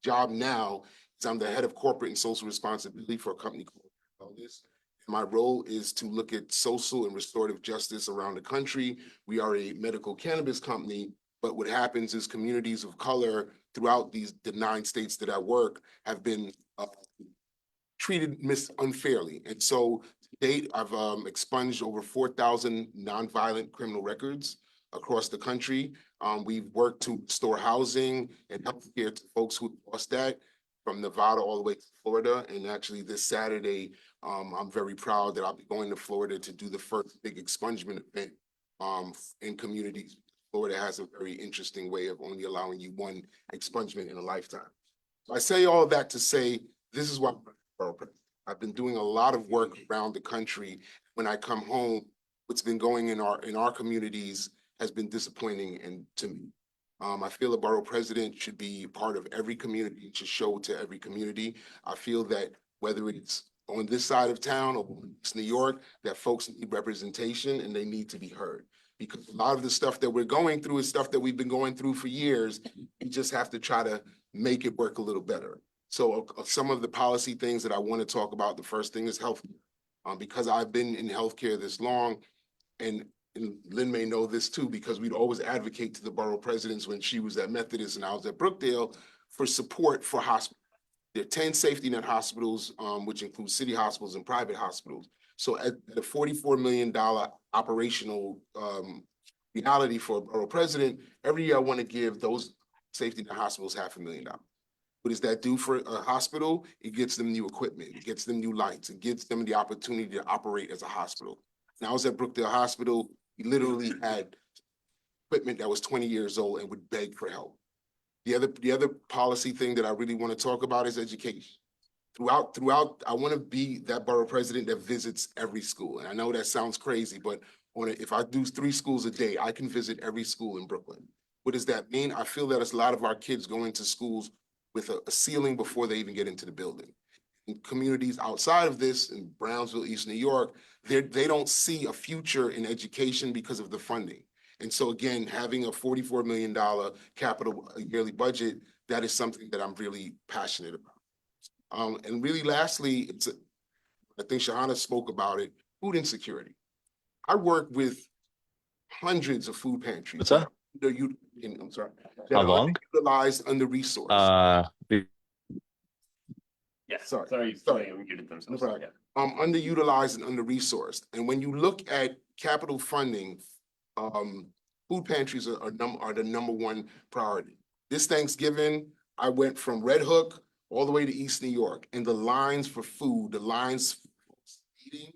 job now is I'm the head of corporate and social responsibility for a company called Wellness. My role is to look at social and restorative justice around the country. We are a medical cannabis company, but what happens is communities of color throughout the 9 states that I work have been treated unfairly. And so to date, I've expunged over 4,000 nonviolent criminal records across the country. We've worked to restore housing and healthcare to folks who lost that, from Nevada all the way to Florida. And actually this Saturday, I'm very proud that I'll be going to Florida to do the first big expungement event in communities. Florida has a very interesting way of only allowing you one expungement in a lifetime. So I say all of that to say, this is what I've been doing a lot of work around the country. When I come home, what's been going in our communities has been disappointing and to me. I feel a borough president should be part of every community, should show to every community. I feel that whether it's on this side of town or it's New York, that folks need representation and they need to be heard. Because a lot of the stuff that we're going through is stuff that we've been going through for years. We just have to try to make it work a little better. So some of the policy things that I want to talk about, the first thing is health. Because I've been in healthcare this long, and Lynn may know this too, because we'd always advocate to the borough presidents when she was at Methodist and I was at Brookdale for support for hospitals. There are 10 safety net hospitals, which include city hospitals and private hospitals. So at the $44 million operational reality for a borough president, every year I want to give those safety net hospitals $500,000. What does that do for a hospital? It gets them new equipment, it gets them new lights, it gives them the opportunity to operate as a hospital. When I was at Brookdale Hospital, we literally had equipment that was 20 years old and would beg for help. The other policy thing that I really want to talk about is education. Throughout, I want to be that borough president that visits every school. And I know that sounds crazy, but if I do 3 schools a day, I can visit every school in Brooklyn. What does that mean? I feel that a lot of our kids go into schools with a ceiling before they even get into the building. In communities outside of this, in Brownsville, East New York, they don't see a future in education because of the funding. And so again, having a $44 million capital yearly budget, that is something that I'm really passionate about. And really lastly, I think Shahana spoke about it, food insecurity. I work with hundreds of food pantries. What's that? I'm sorry. That How are long? underutilized, under-resourced. Yeah, Sorry. sorry, we muted themselves. No problem. Yeah. Underutilized and under-resourced. And when you look at capital funding, food pantries are the number one priority. This Thanksgiving, I went from Red Hook all the way to East New York, and the lines for food, the lines for eating,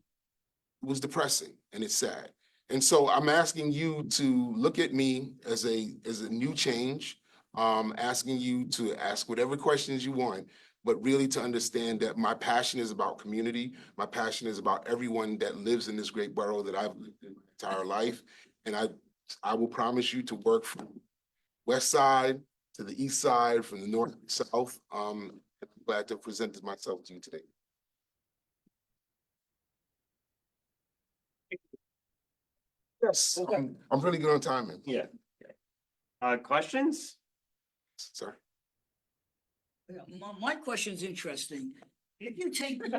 was depressing and it's sad. And so I'm asking you to look at me as a new change, asking you to ask whatever questions you want, but really to understand that my passion is about community. My passion is about everyone that lives in this great borough that I've lived in my entire life. And I will promise you to work from west side to the east side, from the north to south. I'm glad to present myself to you today. Yes, I'm really good on timing. Yeah. Questions? Sir. My question's interesting. If you take the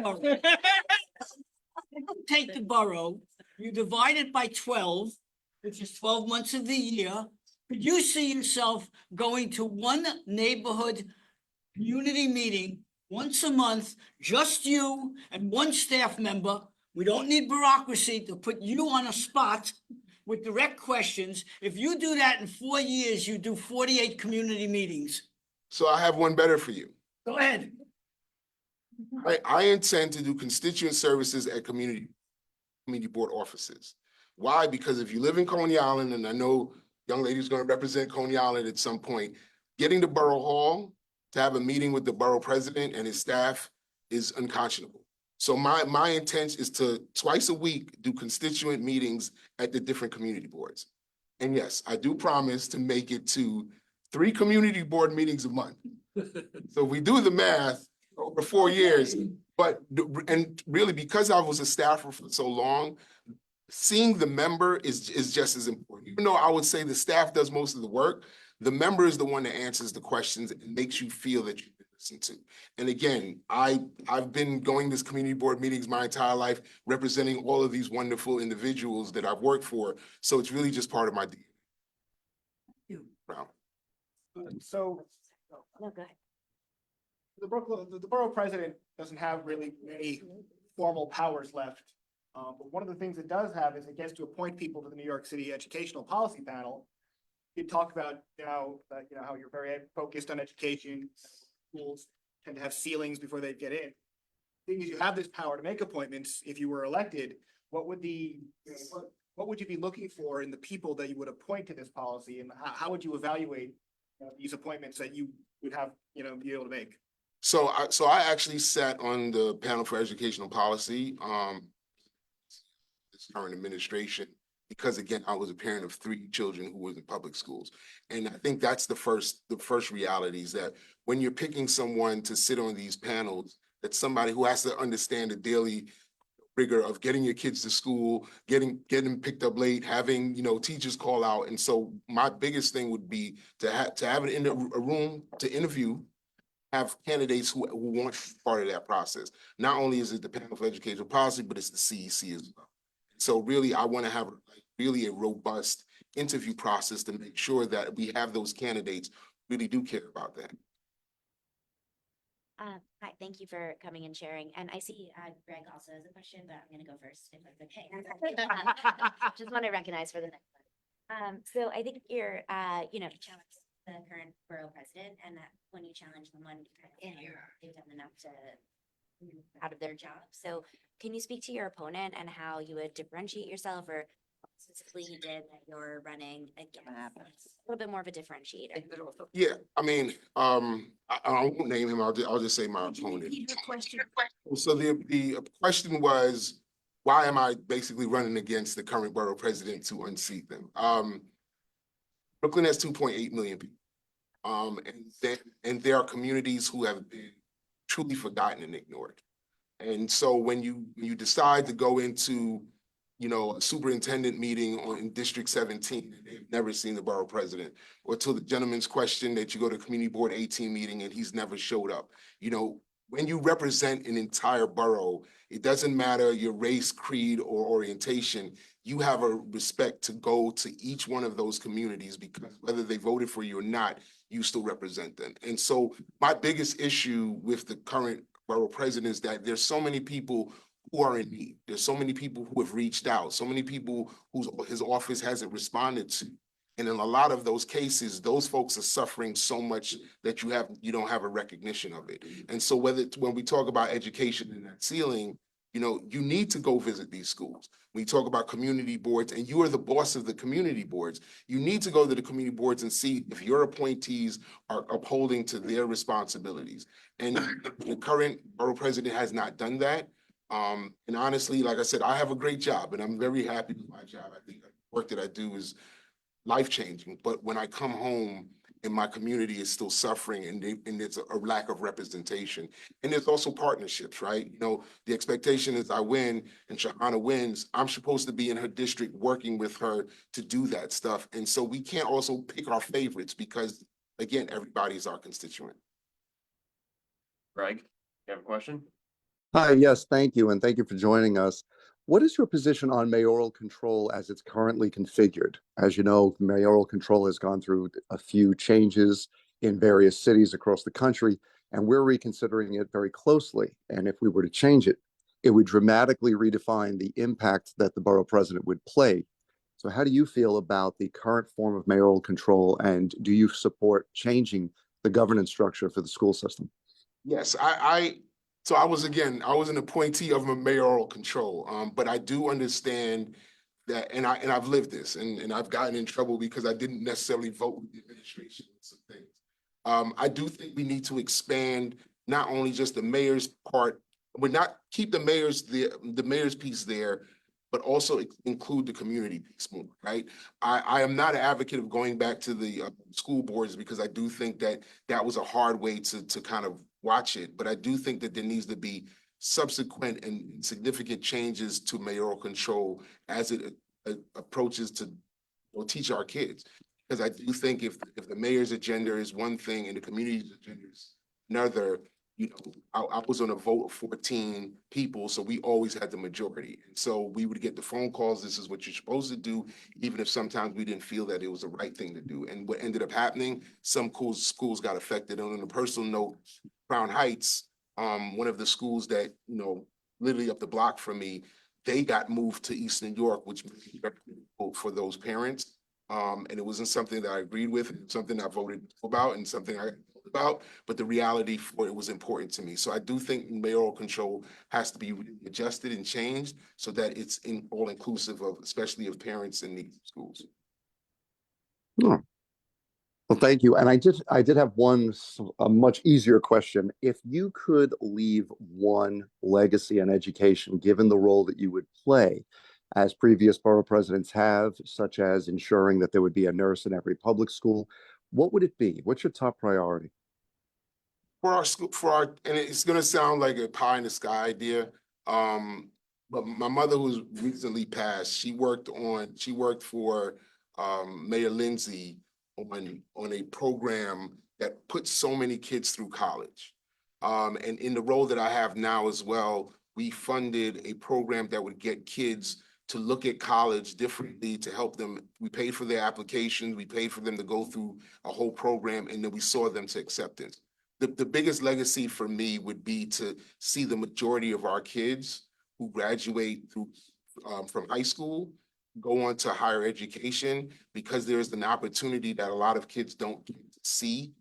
borough, you divide it by 12, which is 12 months of the year. Could you see yourself going to one neighborhood community meeting once a month, just you and one staff member? We don't need bureaucracy to put you on a spot with direct questions. If you do that in 4 years, you do 48 community meetings. So I have one better for you. Go ahead. I intend to do constituent services at community board offices. Why? Because if you live in Coney Island, and I know young lady's going to represent Coney Island at some point, getting to Borough Hall to have a meeting with the borough president and his staff is unconscionable. So my intent is to twice a week do constituent meetings at the different community boards. And yes, I do promise to make it to 3 community board meetings a month. So if we do the math over 4 years, and really because I was a staffer for so long, seeing the member is just as important. Even though I would say the staff does most of the work, the member is the one that answers the questions and makes you feel that you've been listened to. And again, I've been going to community board meetings my entire life, representing all of these wonderful individuals that I've worked for. So it's really just part of my DNA. Wow. So No, go ahead. the borough president doesn't have really many formal powers left. But one of the things it does have is it gets to appoint people to the New York City Educational Policy Panel. You talk about now, how you're very focused on education. Schools tend to have ceilings before they get in. Thing is, you have this power to make appointments. If you were elected, what would you be looking for in the people that you would appoint to this policy, and how would you evaluate these appointments that you would have, be able to make? So I actually sat on the panel for educational policy. This current administration because again, I was a parent of 3 children who was in public schools. And I think that's the first reality is that when you're picking someone to sit on these panels, that's somebody who has to understand the daily rigor of getting your kids to school, getting picked up late, having, teachers call out. And so my biggest thing would be to have it in a room to interview, have candidates who want to be part of that process. Not only is it the panel for educational policy, but it's the CEC as well. So really, I want to have really a robust interview process to make sure that we have those candidates who really do care about that. Hi, thank you for coming and sharing. And I see Greg also has a question, but I'm gonna go first if that's okay. Just want to recognize for the next one. So I think you're, challenged the current borough president, and that when you challenge someone, they've done enough to move out of their job. So can you speak to your opponent and how you would differentiate yourself, or specifically he did that you're running against? A little bit more of a differentiator. Yeah, I mean, I won't name him. I'll just say my opponent. So the question was, why am I basically running against the current borough president to unseat them? Brooklyn has 2.8 million people. And there are communities who have been truly forgotten and ignored. And so when you decide to go into a superintendent meeting in District 17, and they've never seen the borough president, or to the gentleman's question that you go to Community Board 18 meeting and he's never showed up. When you represent an entire borough, it doesn't matter your race, creed, or orientation, you have a respect to go to each one of those communities because whether they voted for you or not, you still represent them. And so my biggest issue with the current borough president is that there's so many people who are in need. There's so many people who have reached out, so many people his office hasn't responded to. And in a lot of those cases, those folks are suffering so much that you don't have a recognition of it. And so when we talk about education and that ceiling, you need to go visit these schools. When you talk about community boards and you are the boss of the community boards, you need to go to the community boards and see if your appointees are upholding to their responsibilities. And the current borough president has not done that. And honestly, like I said, I have a great job and I'm very happy with my job. I think the work that I do is life-changing. But when I come home and my community is still suffering and it's a lack of representation. And there's also partnerships, right? The expectation is I win and Shahana wins. I'm supposed to be in her district working with her to do that stuff. And so we can't also pick our favorites because, again, everybody's our constituent. Greg, you have a question? Hi, yes, thank you, and thank you for joining us. What is your position on mayoral control as it's currently configured? As you know, mayoral control has gone through a few changes in various cities across the country, and we're reconsidering it very closely. And if we were to change it, it would dramatically redefine the impact that the borough president would play. So how do you feel about the current form of mayoral control, and do you support changing the governance structure for the school system? Yes, so I was an appointee of a mayoral control, but I do understand that, and I've lived this, and I've gotten in trouble because I didn't necessarily vote with the administration on some things. I do think we need to expand not only just the mayor's part, but not keep the mayor's piece there, but also include the community piece more, right? I am not an advocate of going back to the school boards because I do think that was a hard way to kind of watch it, but I do think that there needs to be subsequent and significant changes to mayoral control as it approaches to teach our kids. Because I do think if the mayor's agenda is one thing and the community's agenda is another, I was on a vote of 14 people, so we always had the majority. And so we would get the phone calls, this is what you're supposed to do, even if sometimes we didn't feel that it was the right thing to do. And what ended up happening, some schools got affected. And on a personal note, Crown Heights, one of the schools that, literally up the block from me, they got moved to East New York, which made it very difficult for those parents. And it wasn't something that I agreed with, something I voted about and something I about, but the reality for it was important to me. So I do think mayoral control has to be adjusted and changed so that it's all inclusive of, especially of parents in these schools. Oh. Well, thank you. And I did have a much easier question. If you could leave one legacy in education, given the role that you would play, as previous borough presidents have, such as ensuring that there would be a nurse in every public school. What would it be? What's your top priority? For our school, and it's gonna sound like a pie in the sky idea. But my mother, who's recently passed, she worked for Mayor Lindsay on a program that put so many kids through college. And in the role that I have now as well, we funded a program that would get kids to look at college differently, to help them. We paid for their applications, we paid for them to go through a whole program, and then we saw them to acceptance. The biggest legacy for me would be to see the majority of our kids who graduate from high school go on to higher education, because there's an opportunity that a lot of kids don't get to see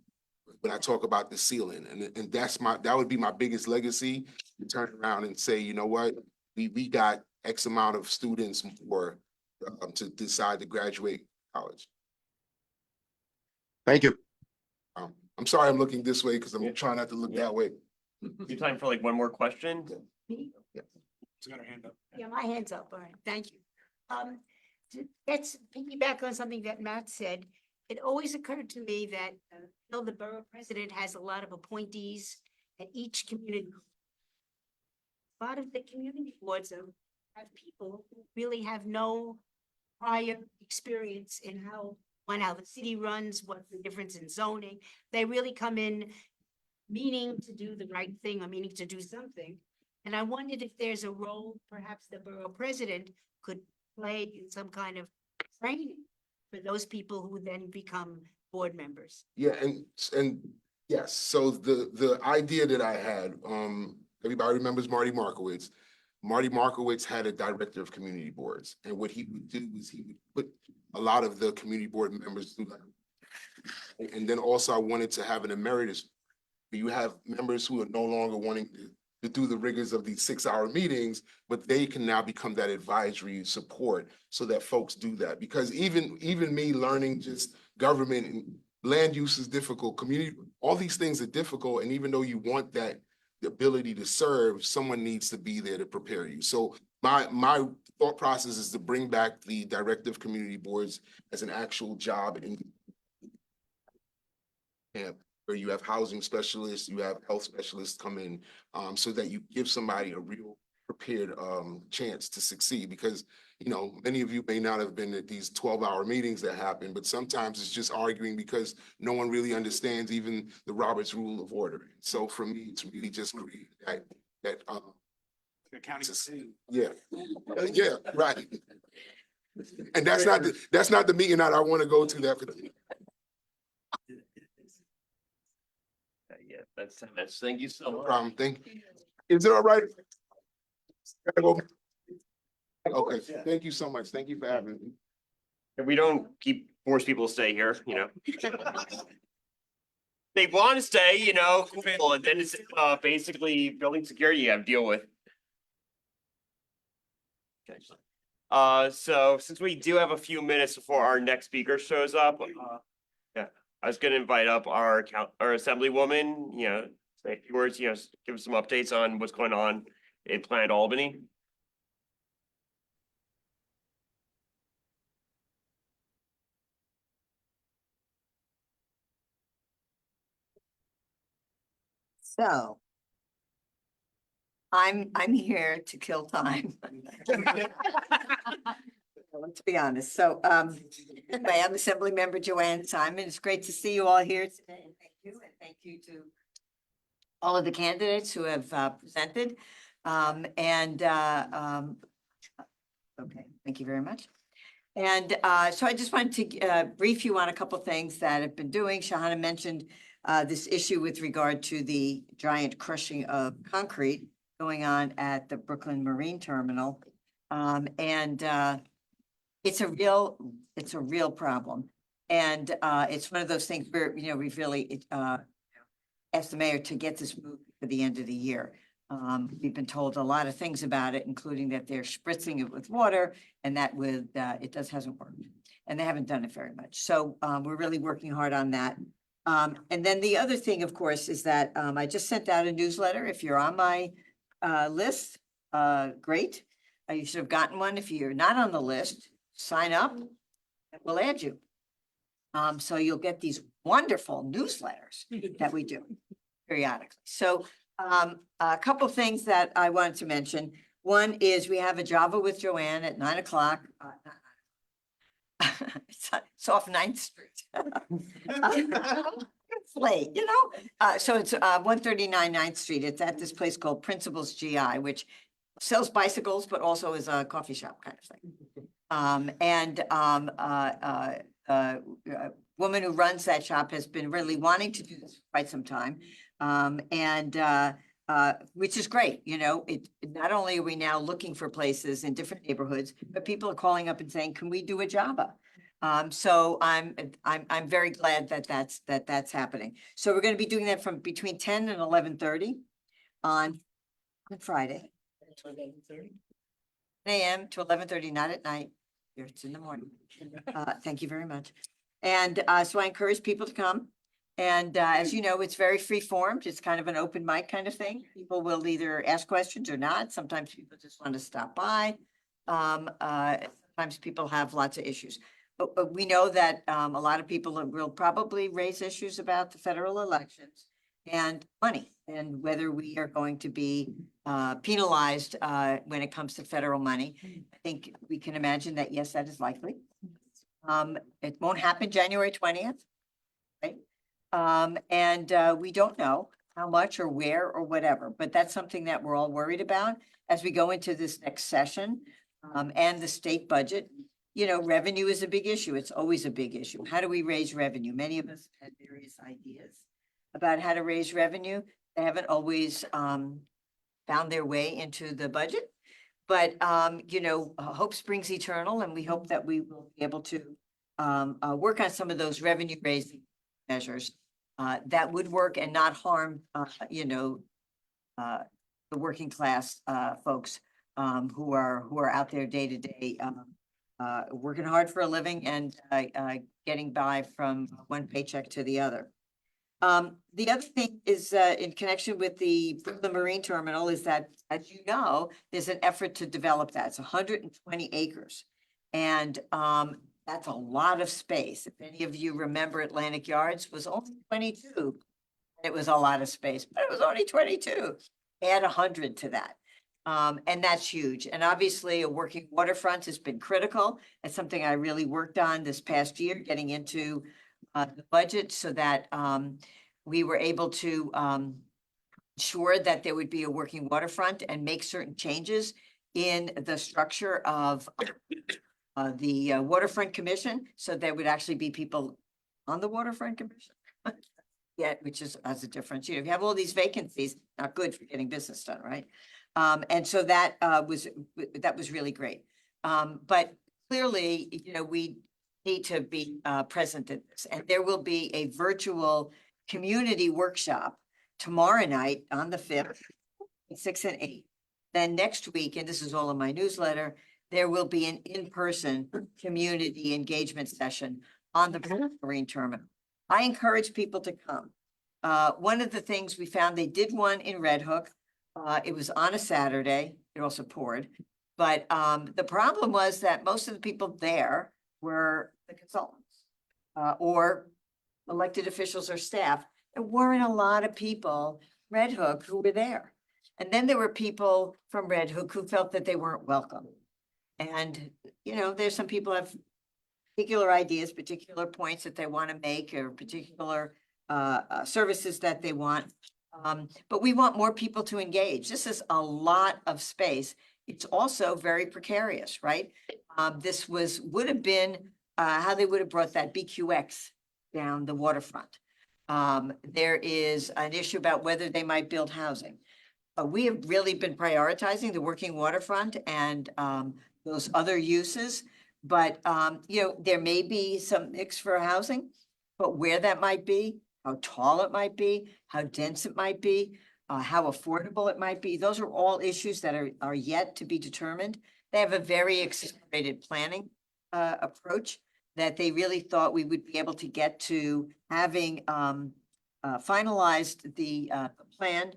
when I talk about the ceiling. And that would be my biggest legacy, to turn around and say, you know what, we got X amount of students more to decide to graduate college. Thank you. I'm sorry I'm looking this way because I'm trying not to look that way. You time for like one more question? Me? Yeah. She's got her hand up. Yeah, my hand's up. All right, thank you. Let's piggyback on something that Matt said. It always occurred to me that, the borough president has a lot of appointees at each community. A lot of the community boards have people who really have no prior experience in how the city runs, what's the difference in zoning. They really come in meaning to do the right thing or meaning to do something. And I wondered if there's a role perhaps the borough president could play in some kind of training for those people who then become board members. Yeah, and yes, so the idea that I had, everybody remembers Marty Markowitz. Marty Markowitz had a director of community boards, and what he would do is he would put a lot of the community board members through that. And then also I wanted to have an emeritus. You have members who are no longer wanting to do the rigors of these 6-hour meetings, but they can now become that advisory support so that folks do that. Because even me learning just government and land use is difficult, community, all these things are difficult. And even though you want that ability to serve, someone needs to be there to prepare you. So my thought process is to bring back the director of community boards as an actual job in camp, where you have housing specialists, you have health specialists come in, so that you give somebody a real prepared chance to succeed. Because, many of you may not have been at these 12-hour meetings that happen, but sometimes it's just arguing because no one really understands even the Robert's Rule of Order. So for me, it's really just create that yeah, yeah, right. And that's not the meeting that I want to go to. Yeah, that's thank you so much. Is it all right? Okay, thank you so much. Thank you for having me. And we don't force people to stay here, They want to stay, cool, and then it's basically building security you have to deal with. Okay. So since we do have a few minutes before our next speaker shows up, I was gonna invite up our assemblywoman, say a few words, give us some updates on what's going on in Planet Albany. So I'm here to kill time. Let's be honest. So anyway, I'm Assemblymember Joanne Simon. It's great to see you all here today. And thank you to all of the candidates who have presented. Okay, thank you very much. And so I just wanted to brief you on a couple things that I've been doing. Shahana mentioned this issue with regard to the giant crushing of concrete going on at the Brooklyn Marine Terminal. It's a real problem. And it's one of those things where, we've really asked the mayor to get this moved for the end of the year. We've been told a lot of things about it, including that they're spritzing it with water and that it hasn't worked. And they haven't done it very much. So we're really working hard on that. And then the other thing, of course, is that I just sent out a newsletter. If you're on my list, great. You should have gotten one. If you're not on the list, sign up and we'll add you. So you'll get these wonderful newsletters that we do periodically. So a couple things that I wanted to mention. One is we have a Java with Joanne at 9 o'clock. It's off 9th Street. It's late, you know? So it's 139 9th Street. It's at this place called Principles GI, which sells bicycles, but also is a coffee shop kind of thing. Woman who runs that shop has been really wanting to do this for quite some time. Which is great, you know, not only are we now looking for places in different neighborhoods, but people are calling up and saying, can we do a Java? So I'm very glad that that's happening. So we're going to be doing that from between 10 and 11:30 on Friday. 10 a.m. to 11:30, not at night. Here it's in the morning. Thank you very much. And so I encourage people to come. And as you know, it's very free formed. It's kind of an open mic kind of thing. People will either ask questions or not. Sometimes people just want to stop by. Sometimes people have lots of issues. But we know that a lot of people will probably raise issues about the federal elections and money and whether we are going to be penalized when it comes to federal money. I think we can imagine that, yes, that is likely. It won't happen January 20th, right? We don't know how much or where or whatever, but that's something that we're all worried about as we go into this next session and the state budget. You know, revenue is a big issue. It's always a big issue. How do we raise revenue? Many of us have had various ideas about how to raise revenue. They haven't always found their way into the budget, but you know, hope springs eternal, and we hope that we will be able to work on some of those revenue raising measures that would work and not harm, you know, the working class folks who are out there day to day, working hard for a living and getting by from one paycheck to the other. The other thing is in connection with the Brooklyn Marine Terminal is that, as you know, there's an effort to develop that. It's 120 acres. And that's a lot of space. If any of you remember, Atlantic Yards was only 22. It was a lot of space, but it was only 22. Add 100 to that. And that's huge. And obviously a working waterfront has been critical. It's something I really worked on this past year, getting into the budget so that we were able to ensure that there would be a working waterfront and make certain changes in the structure of the Waterfront Commission. So there would actually be people on the Waterfront Commission. Yeah, which is as a difference. You know, if you have all these vacancies, not good for getting business done, right? And so that was really great. But clearly, you know, we need to be present in this, and there will be a virtual community workshop tomorrow night on the 5th, 6 and 8. Then next week, and this is all in my newsletter, there will be an in-person community engagement session on the Marine Terminal. I encourage people to come. One of the things we found, they did one in Red Hook. It was on a Saturday. It also poured. But the problem was that most of the people there were the consultants or elected officials or staff. There weren't a lot of people, Red Hook, who were there. And then there were people from Red Hook who felt that they weren't welcome. And, you know, there's some people have particular ideas, particular points that they want to make, or particular services that they want. But we want more people to engage. This is a lot of space. It's also very precarious, right? This would have been how they would have brought that BQX down the waterfront. There is an issue about whether they might build housing. We have really been prioritizing the working waterfront and those other uses. But, you know, there may be some mix for housing, but where that might be, how tall it might be, how dense it might be, how affordable it might be. Those are all issues that are yet to be determined. They have a very accelerated planning approach that they really thought we would be able to get to having finalized the plan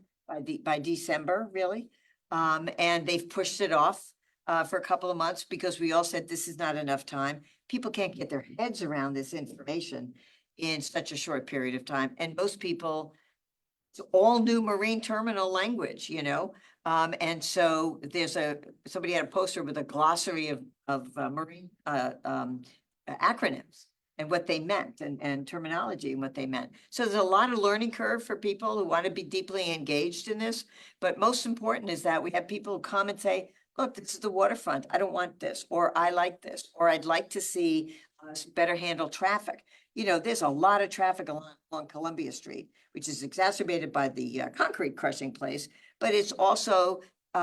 by December, really. And they've pushed it off for a couple of months because we all said this is not enough time. People can't get their heads around this information in such a short period of time. And most people, it's all new marine terminal language, you know? And so somebody had a poster with a glossary of marine, acronyms and what they meant and terminology and what they meant. So there's a lot of learning curve for people who want to be deeply engaged in this. But most important is that we have people who come and say, look, this is the waterfront. I don't want this, or I like this, or I'd like to see us better handle traffic. You know, there's a lot of traffic along Columbia Street, which is exacerbated by the concrete crushing place, but it's also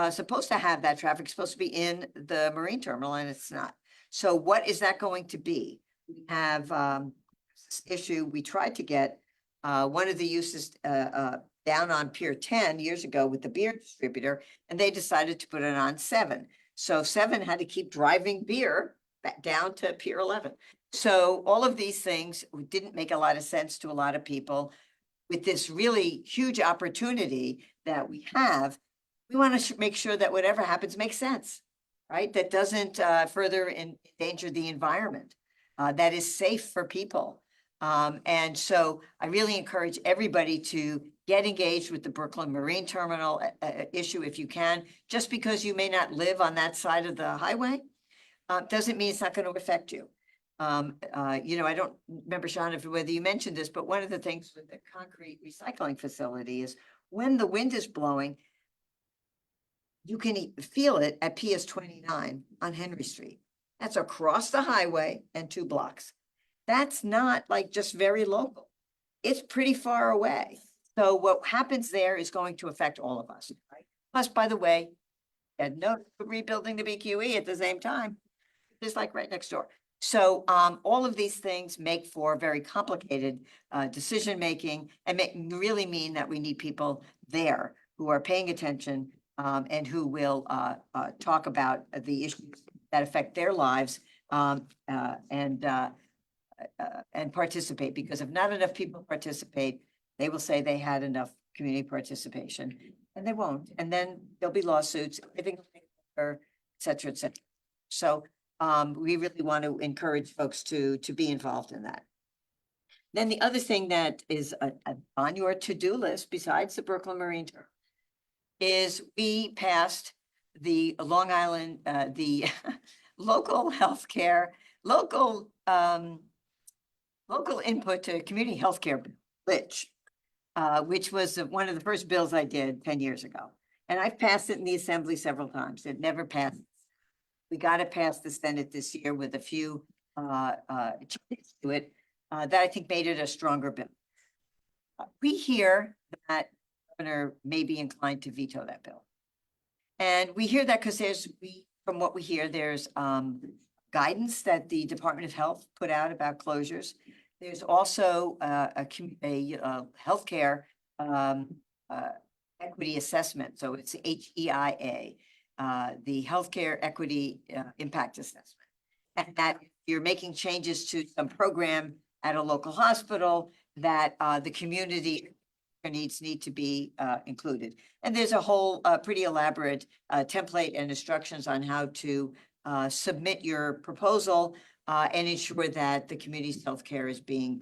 supposed to have that traffic, supposed to be in the marine terminal, and it's not. So what is that going to be? We have this issue, we tried to get one of the uses down on Pier 10 years ago with the beer distributor, and they decided to put it on 7. So 7 had to keep driving beer back down to Pier 11. So all of these things didn't make a lot of sense to a lot of people. With this really huge opportunity that we have, we want to make sure that whatever happens makes sense, right? That doesn't further endanger the environment, that is safe for people. And so I really encourage everybody to get engaged with the Brooklyn Marine Terminal issue if you can. Just because you may not live on that side of the highway, doesn't mean it's not going to affect you. You know, I don't remember, Sean, whether you mentioned this, but one of the things with the concrete recycling facility is when the wind is blowing, you can feel it at PS 29 on Henry Street. That's across the highway and 2 blocks. That's not like just very local. It's pretty far away. So what happens there is going to affect all of us, right? Plus, by the way, and no rebuilding the BQE at the same time, just like right next door. So all of these things make for very complicated decision-making and really mean that we need people there who are paying attention and who will talk about the issues that affect their lives and participate. Because if not enough people participate, they will say they had enough community participation, and they won't. And then there'll be lawsuits, everything, et cetera, et cetera. So we really want to encourage folks to be involved in that. Then the other thing that is on your to-do list, besides the Brooklyn Marine Terminal, is we passed the Long Island, the local healthcare, local input to community healthcare bill, which was one of the first bills I did 10 years ago. And I've passed it in the assembly several times. It never passed. We got it past the Senate this year with a few changes to it that I think made it a stronger bill. We hear that the governor may be inclined to veto that bill. And we hear that because from what we hear, there's guidance that the Department of Health put out about closures. There's also a healthcare equity assessment. So it's HEIA, the Healthcare Equity Impact Assessment. And that you're making changes to some program at a local hospital that the community needs need to be included. And there's a whole pretty elaborate template and instructions on how to submit your proposal and ensure that the community's healthcare is being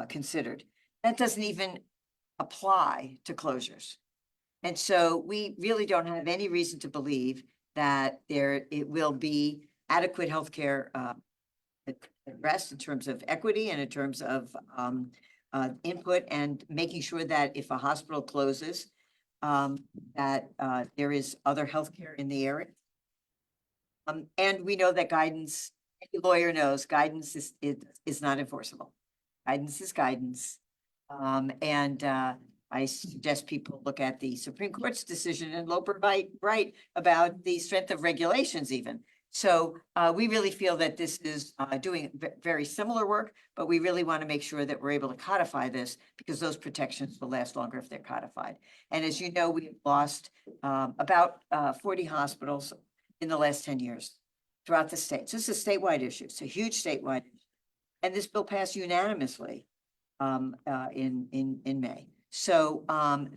considered. That doesn't even apply to closures. And so we really don't have any reason to believe that it will be adequate healthcare addressed in terms of equity and in terms of input and making sure that if a hospital closes, that there is other healthcare in the area. And we know that guidance, any lawyer knows, guidance is not enforceable. Guidance is guidance. I suggest people look at the Supreme Court's decision in Loper Bright about the strength of regulations even. So we really feel that this is doing very similar work, but we really want to make sure that we're able to codify this because those protections will last longer if they're codified. And as you know, we've lost about 40 hospitals in the last 10 years throughout the state. So this is a statewide issue. It's a huge statewide issue. And this bill passed unanimously in May. So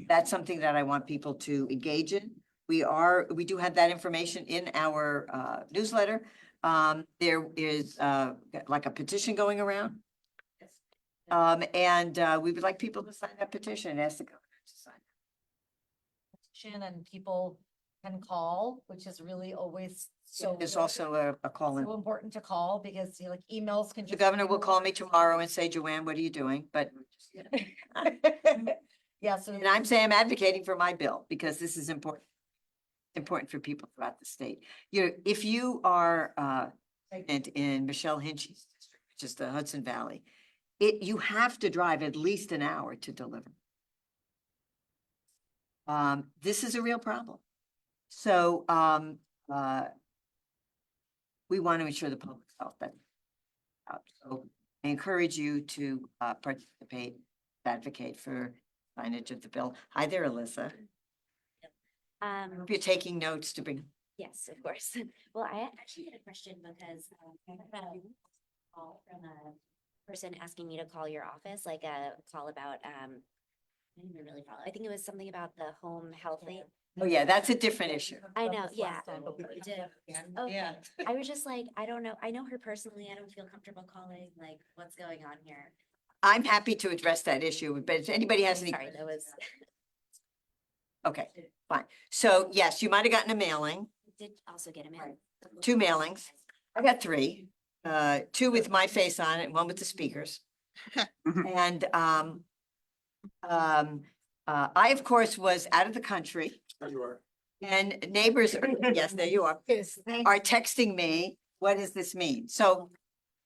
that's something that I want people to engage in. we do have that information in our newsletter. There is like a petition going around. And we would like people to sign that petition and ask the governor to sign. And people can call, which is really always so. There's good. also a call in. So important to call because you know, like emails can. The just governor be will call more- me tomorrow and say, Joanne, what are you doing? But Yeah, so. and I'm saying I'm advocating for my bill because this is important for people throughout the state. If you are pregnant in Michelle Hinchy's district, which is the Hudson Valley, you have to drive at least an hour to deliver. This is a real problem. So we want to ensure the public's health. So I encourage you to participate, advocate for signage of the bill. Hi there, Alyssa. Hope you're taking notes to bring. Yes, of course. Well, I actually had a question because I got a call from a person asking me to call your office, like a call about, I didn't even really follow. I think it was something about the home health aid. Oh, yeah, that's a different issue. I know, yeah. Okay. Yeah. I was just like, I don't know. I know her personally. I don't feel comfortable calling, like, what's going on here? I'm happy to address that issue, but if anybody has any. Sorry, that was, Okay, fine. So yes, you might have gotten a mailing, did also get a mail. 2 mailings. I got 3, 2 with my face on it, 1 with the speakers. And I, of course, was out of the country. You are. And neighbors, yes, there you are, are texting me, what does this mean? So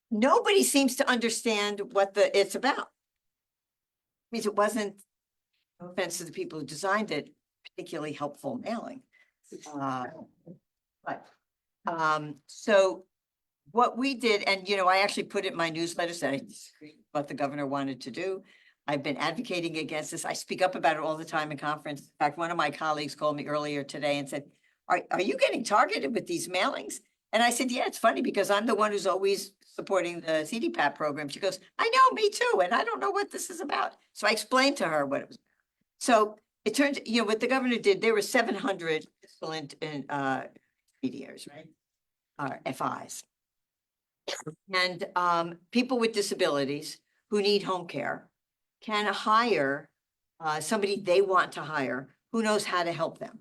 nobody seems to understand what it's about. Means it wasn't, no offense to the people who designed it, particularly helpful mailing. So what we did, and I actually put it in my newsletter, said I disagreed with what the governor wanted to do. I've been advocating against this. I speak up about it all the time in conference. In fact, one of my colleagues called me earlier today and said, are you getting targeted with these mailings? And I said, yeah, it's funny because I'm the one who's always supporting the CDPAP program. She goes, I know, me too. And I don't know what this is about. So I explained to her what it was. So it turns, what the governor did, there were 700 fiscal intermediaries, right? FIs. And people with disabilities who need home care can hire somebody they want to hire who knows how to help them.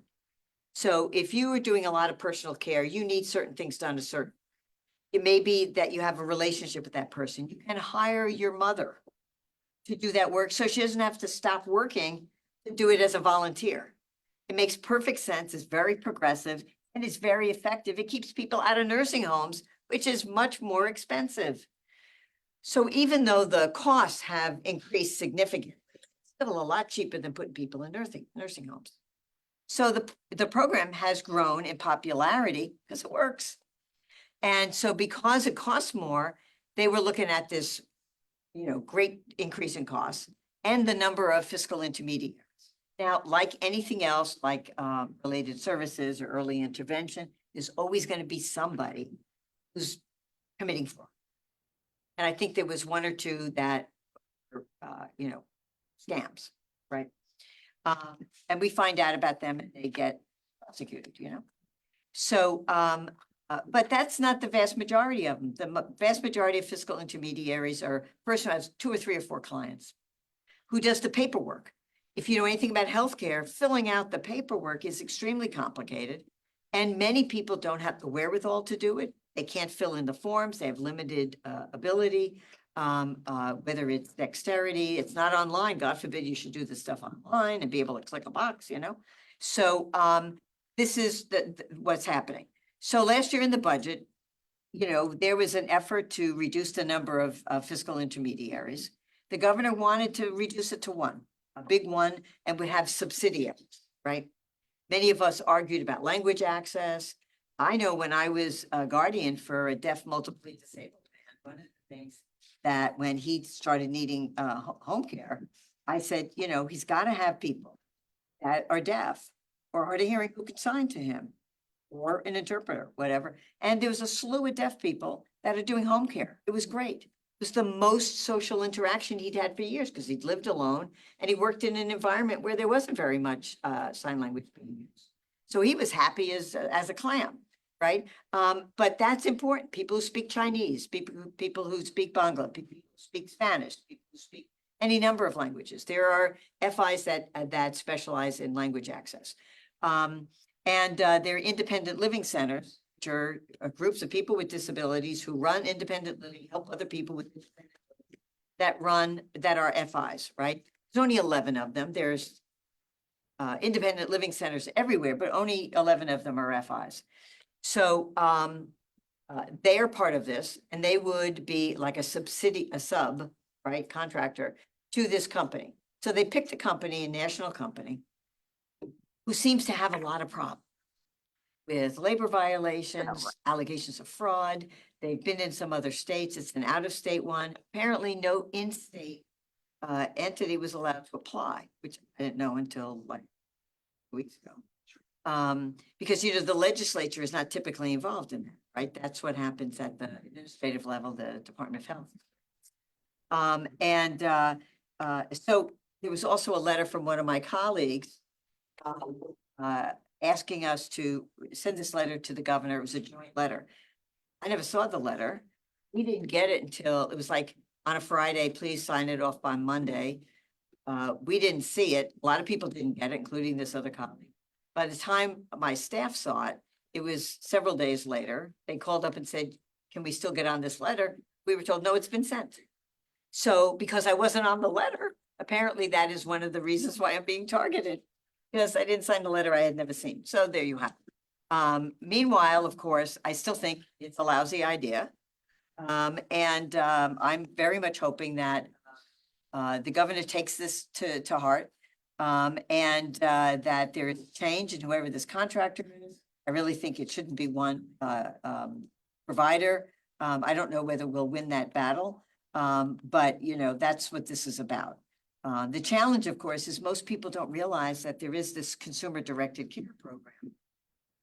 So if you are doing a lot of personal care, you need certain things done it may be that you have a relationship with that person. You can hire your mother to do that work so she doesn't have to stop working to do it as a volunteer. It makes perfect sense. It's very progressive and it's very effective. It keeps people out of nursing homes, which is much more expensive. So even though the costs have increased significantly, it's still a lot cheaper than putting people in nursing homes. So the program has grown in popularity because it works. And so because it costs more, they were looking at this, great increase in costs and the number of fiscal intermediaries. Now, like anything else, like related services or early intervention, there's always going to be somebody who's committing fraud. And I think there was 1 or 2 that, scams, right? And we find out about them and they get prosecuted, So, but that's not the vast majority of them. The vast majority of fiscal intermediaries are person who has 2 or 3 or 4 clients who does the paperwork. If you know anything about healthcare, filling out the paperwork is extremely complicated. And many people don't have the wherewithal to do it. They can't fill in the forms. They have limited ability, whether it's dexterity, it's not online. God forbid you should do this stuff online and be able to click a box, So this is what's happening. So last year in the budget, there was an effort to reduce the number of fiscal intermediaries. The governor wanted to reduce it to 1, a big one, and would have subsidiaries, right? Many of us argued about language access. I know when I was a guardian for a deaf, multiply disabled man, one of the things that when he started needing home care, I said, he's got to have people that are deaf or hard of hearing who can sign to him or an interpreter, whatever. And there was a slew of deaf people that are doing home care. It was great. It was the most social interaction he'd had for years because he'd lived alone and he worked in an environment where there wasn't very much sign language being used. So he was happy as a clam, right? But that's important. People who speak Chinese, people who speak Bangla, people who speak Spanish, people who speak any number of languages. There are FIs that specialize in language access. There are independent living centers, which are groups of people with disabilities who run independent living, help other people with that are FIs, right? There's only 11 of them. There's independent living centers everywhere, but only 11 of them are FIs. So they are part of this, and they would be like a sub, right, contractor to this company. So they picked a company, a national company, who seems to have a lot of problems with labor violations, allegations of fraud. They've been in some other states. It's an out-of-state one. Apparently no in-state entity was allowed to apply, which I didn't know until like weeks ago. Because, you know, the legislature is not typically involved in that, right? That's what happens at the administrative level, the Department of Health. So there was also a letter from one of my colleagues asking us to send this letter to the governor. It was a joint letter. I never saw the letter. We didn't get it until it was like on a Friday, please sign it off by Monday. We didn't see it. A lot of people didn't get it, including this other colleague. By the time my staff saw it, it was several days later. They called up and said, can we still get on this letter? We were told, no, it's been sent. So because I wasn't on the letter, apparently that is one of the reasons why I'm being targeted. Because I didn't sign the letter I had never seen. So there you have it. Meanwhile, of course, I still think it's a lousy idea. I'm very much hoping that the governor takes this to heart that there is change in whoever this contractor is. I really think it shouldn't be one provider. I don't know whether we'll win that battle, but you know, that's what this is about. The challenge, of course, is most people don't realize that there is this consumer-directed care program.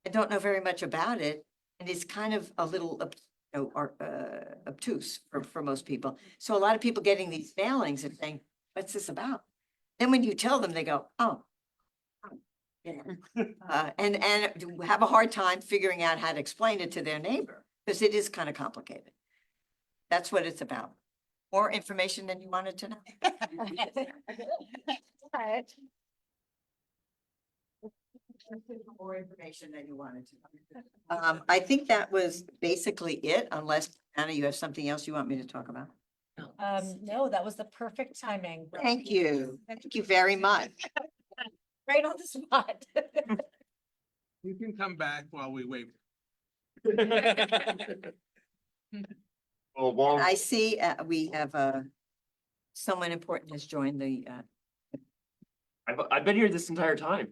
I don't know very much about it, and it's kind of a little obtuse for most people. So a lot of people getting these mailings and saying, what's this about? Then when you tell them, they go, oh. You know, and have a hard time figuring out how to explain it to their neighbor, because it is kind of complicated. That's what it's about. More information than you wanted to know. More information than you wanted to. I think that was basically it, unless, Anna, you have something else you want me to talk about? No, that was the perfect timing. Thank you. Thank you very much. Right on the spot. You can come back while we wait. Well, I see we have someone important has joined the I've been here this entire time.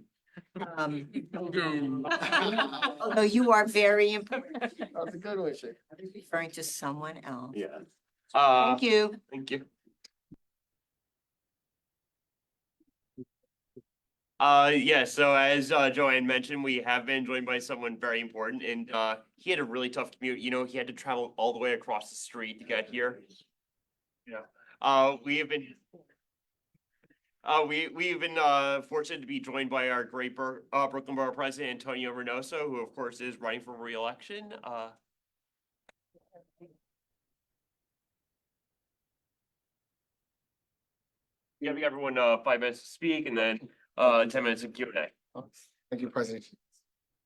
although you are very important. That's a good one, Shane. I'm referring to someone else. Yeah. Thank you. Thank you. Yeah, so as Joanne mentioned, we have been joined by someone very important, and he had a really tough commute. You know, he had to travel all the way across the street to get here. Yeah. We've been fortunate to be joined by our great Brooklyn Borough President Antonio Reynoso, who of course is running for re-election. Giving everyone 5 minutes to speak, and then 10 minutes of Q&A. Thank you, President.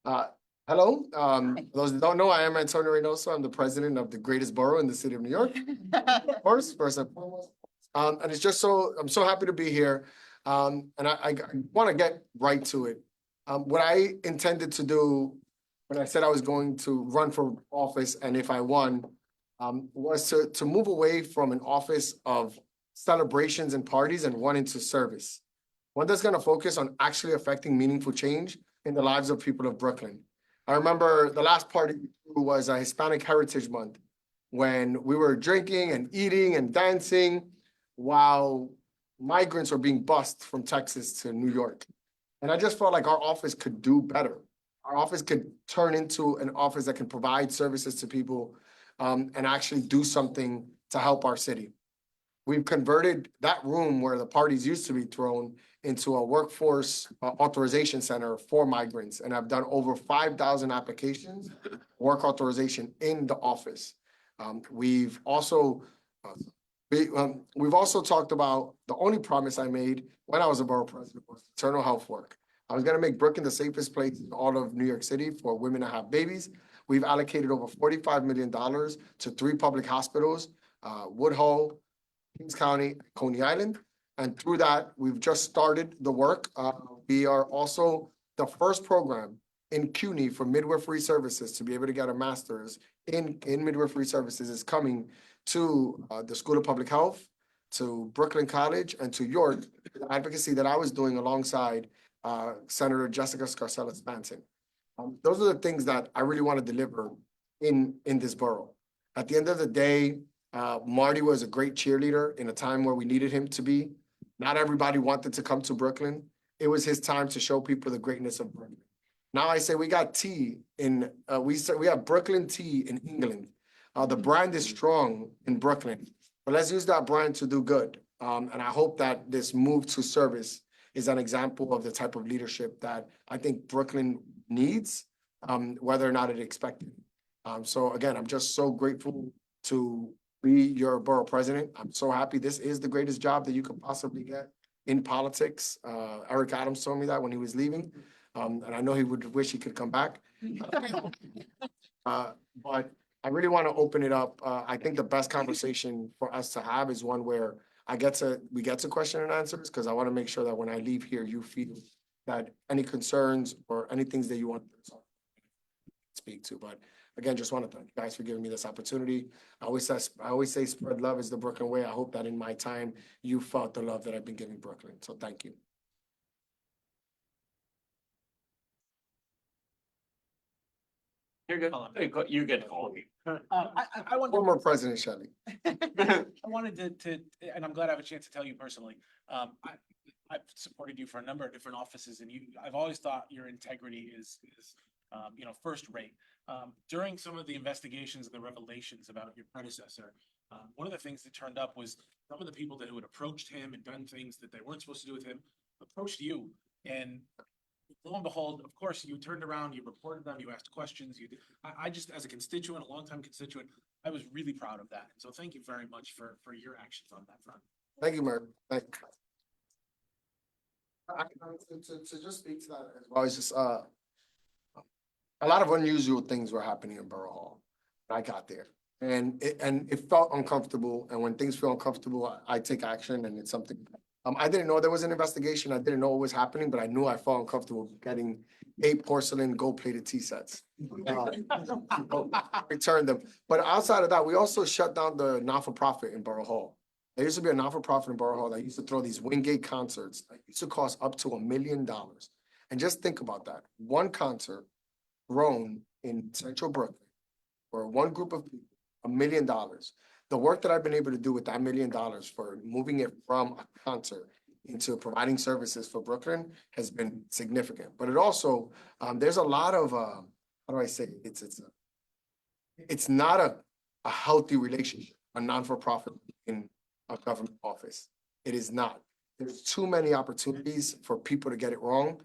Hello, those that don't know, I am Antonio Reynoso. I'm the president of the greatest borough in the city of New York. Of course, first and foremost. And it's just I'm so happy to be here. And I want to get right to it. What I intended to do when I said I was going to run for office, and if I won, was to move away from an office of celebrations and parties and one into service. One that's going to focus on actually affecting meaningful change in the lives of people of Brooklyn. I remember the last party was a Hispanic Heritage Month, when we were drinking and eating and dancing while migrants were being bused from Texas to New York. And I just felt like our office could do better. Our office could turn into an office that can provide services to people and actually do something to help our city. we've converted that room where the parties used to be thrown into a workforce authorization center for migrants. And I've done over 5,000 applications, work authorization in the office. We've also talked about the only promise I made when I was a borough president was maternal health work. I was gonna make Brooklyn the safest place in all of New York City for women to have babies. We've allocated over $45 million to 3 public hospitals, Woodhull, Kings County, Coney Island. And through that, we've just started the work. We are also the first program in CUNY for midwifery services to be able to get a master's in midwifery services is coming to the School of Public Health, to Brooklyn College, and to York, the advocacy that I was doing alongside Senator Jessica Scarcella Spanton. Those are the things that I really want to deliver in this borough. At the end of the day, Marty was a great cheerleader in a time where we needed him to be. Not everybody wanted to come to Brooklyn. It was his time to show people the greatness of Brooklyn. Now I say we got tea in, we have Brooklyn tea in England. The brand is strong in Brooklyn, but let's use that brand to do good. And I hope that this move to service is an example of the type of leadership that I think Brooklyn needs, whether or not it expected. So again, I'm just so grateful to be your borough president. I'm so happy. This is the greatest job that you could possibly get in politics. Eric Adams told me that when he was leaving. And I know he would wish he could come back. But I really want to open it up. I think the best conversation for us to have is one where we get to question and answers, because I want to make sure that when I leave here, you feel that any concerns or any things that you want to speak to. But again, just want to thank you guys for giving me this opportunity. I always say spread love is the Brooklyn way. I hope that in my time, you felt the love that I've been giving Brooklyn. So thank you. You're good. You get called. I want Former President Shelley. I wanted to, and I'm glad I have a chance to tell you personally, I've supported you for a number of different offices, and I've always thought your integrity is first rate. During some of the investigations and the revelations about your predecessor, one of the things that turned up was some of the people who had approached him and done things that they weren't supposed to do with him, approached you, and lo and behold, of course, you turned around, you reported them, you asked questions, I just, as a constituent, a longtime constituent, I was really proud of that. And so thank you very much for your actions on that front. Thank you, Mayor. Thank you. To just speak to that as well, it's just a lot of unusual things were happening in Borough Hall when I got there. And it felt uncomfortable. And when things feel uncomfortable, I take action, and it's something. I didn't know there was an investigation. I didn't know what was happening, but I knew I felt uncomfortable getting 8 porcelain gold-plated tea sets. Return them. But outside of that, we also shut down the not-for-profit in Borough Hall. There used to be a not-for-profit in Borough Hall that used to throw these Wingate concerts that used to cost up to $1 million. And just think about that. One concert thrown in Central Brooklyn for one group of people, $1 million. The work that I've been able to do with that $1 million for moving it from a concert into providing services for Brooklyn has been significant. But it also, there's a lot of, how do I say, it's not a healthy relationship, a non-for-profit in a government office. It is not. There's too many opportunities for people to get it wrong.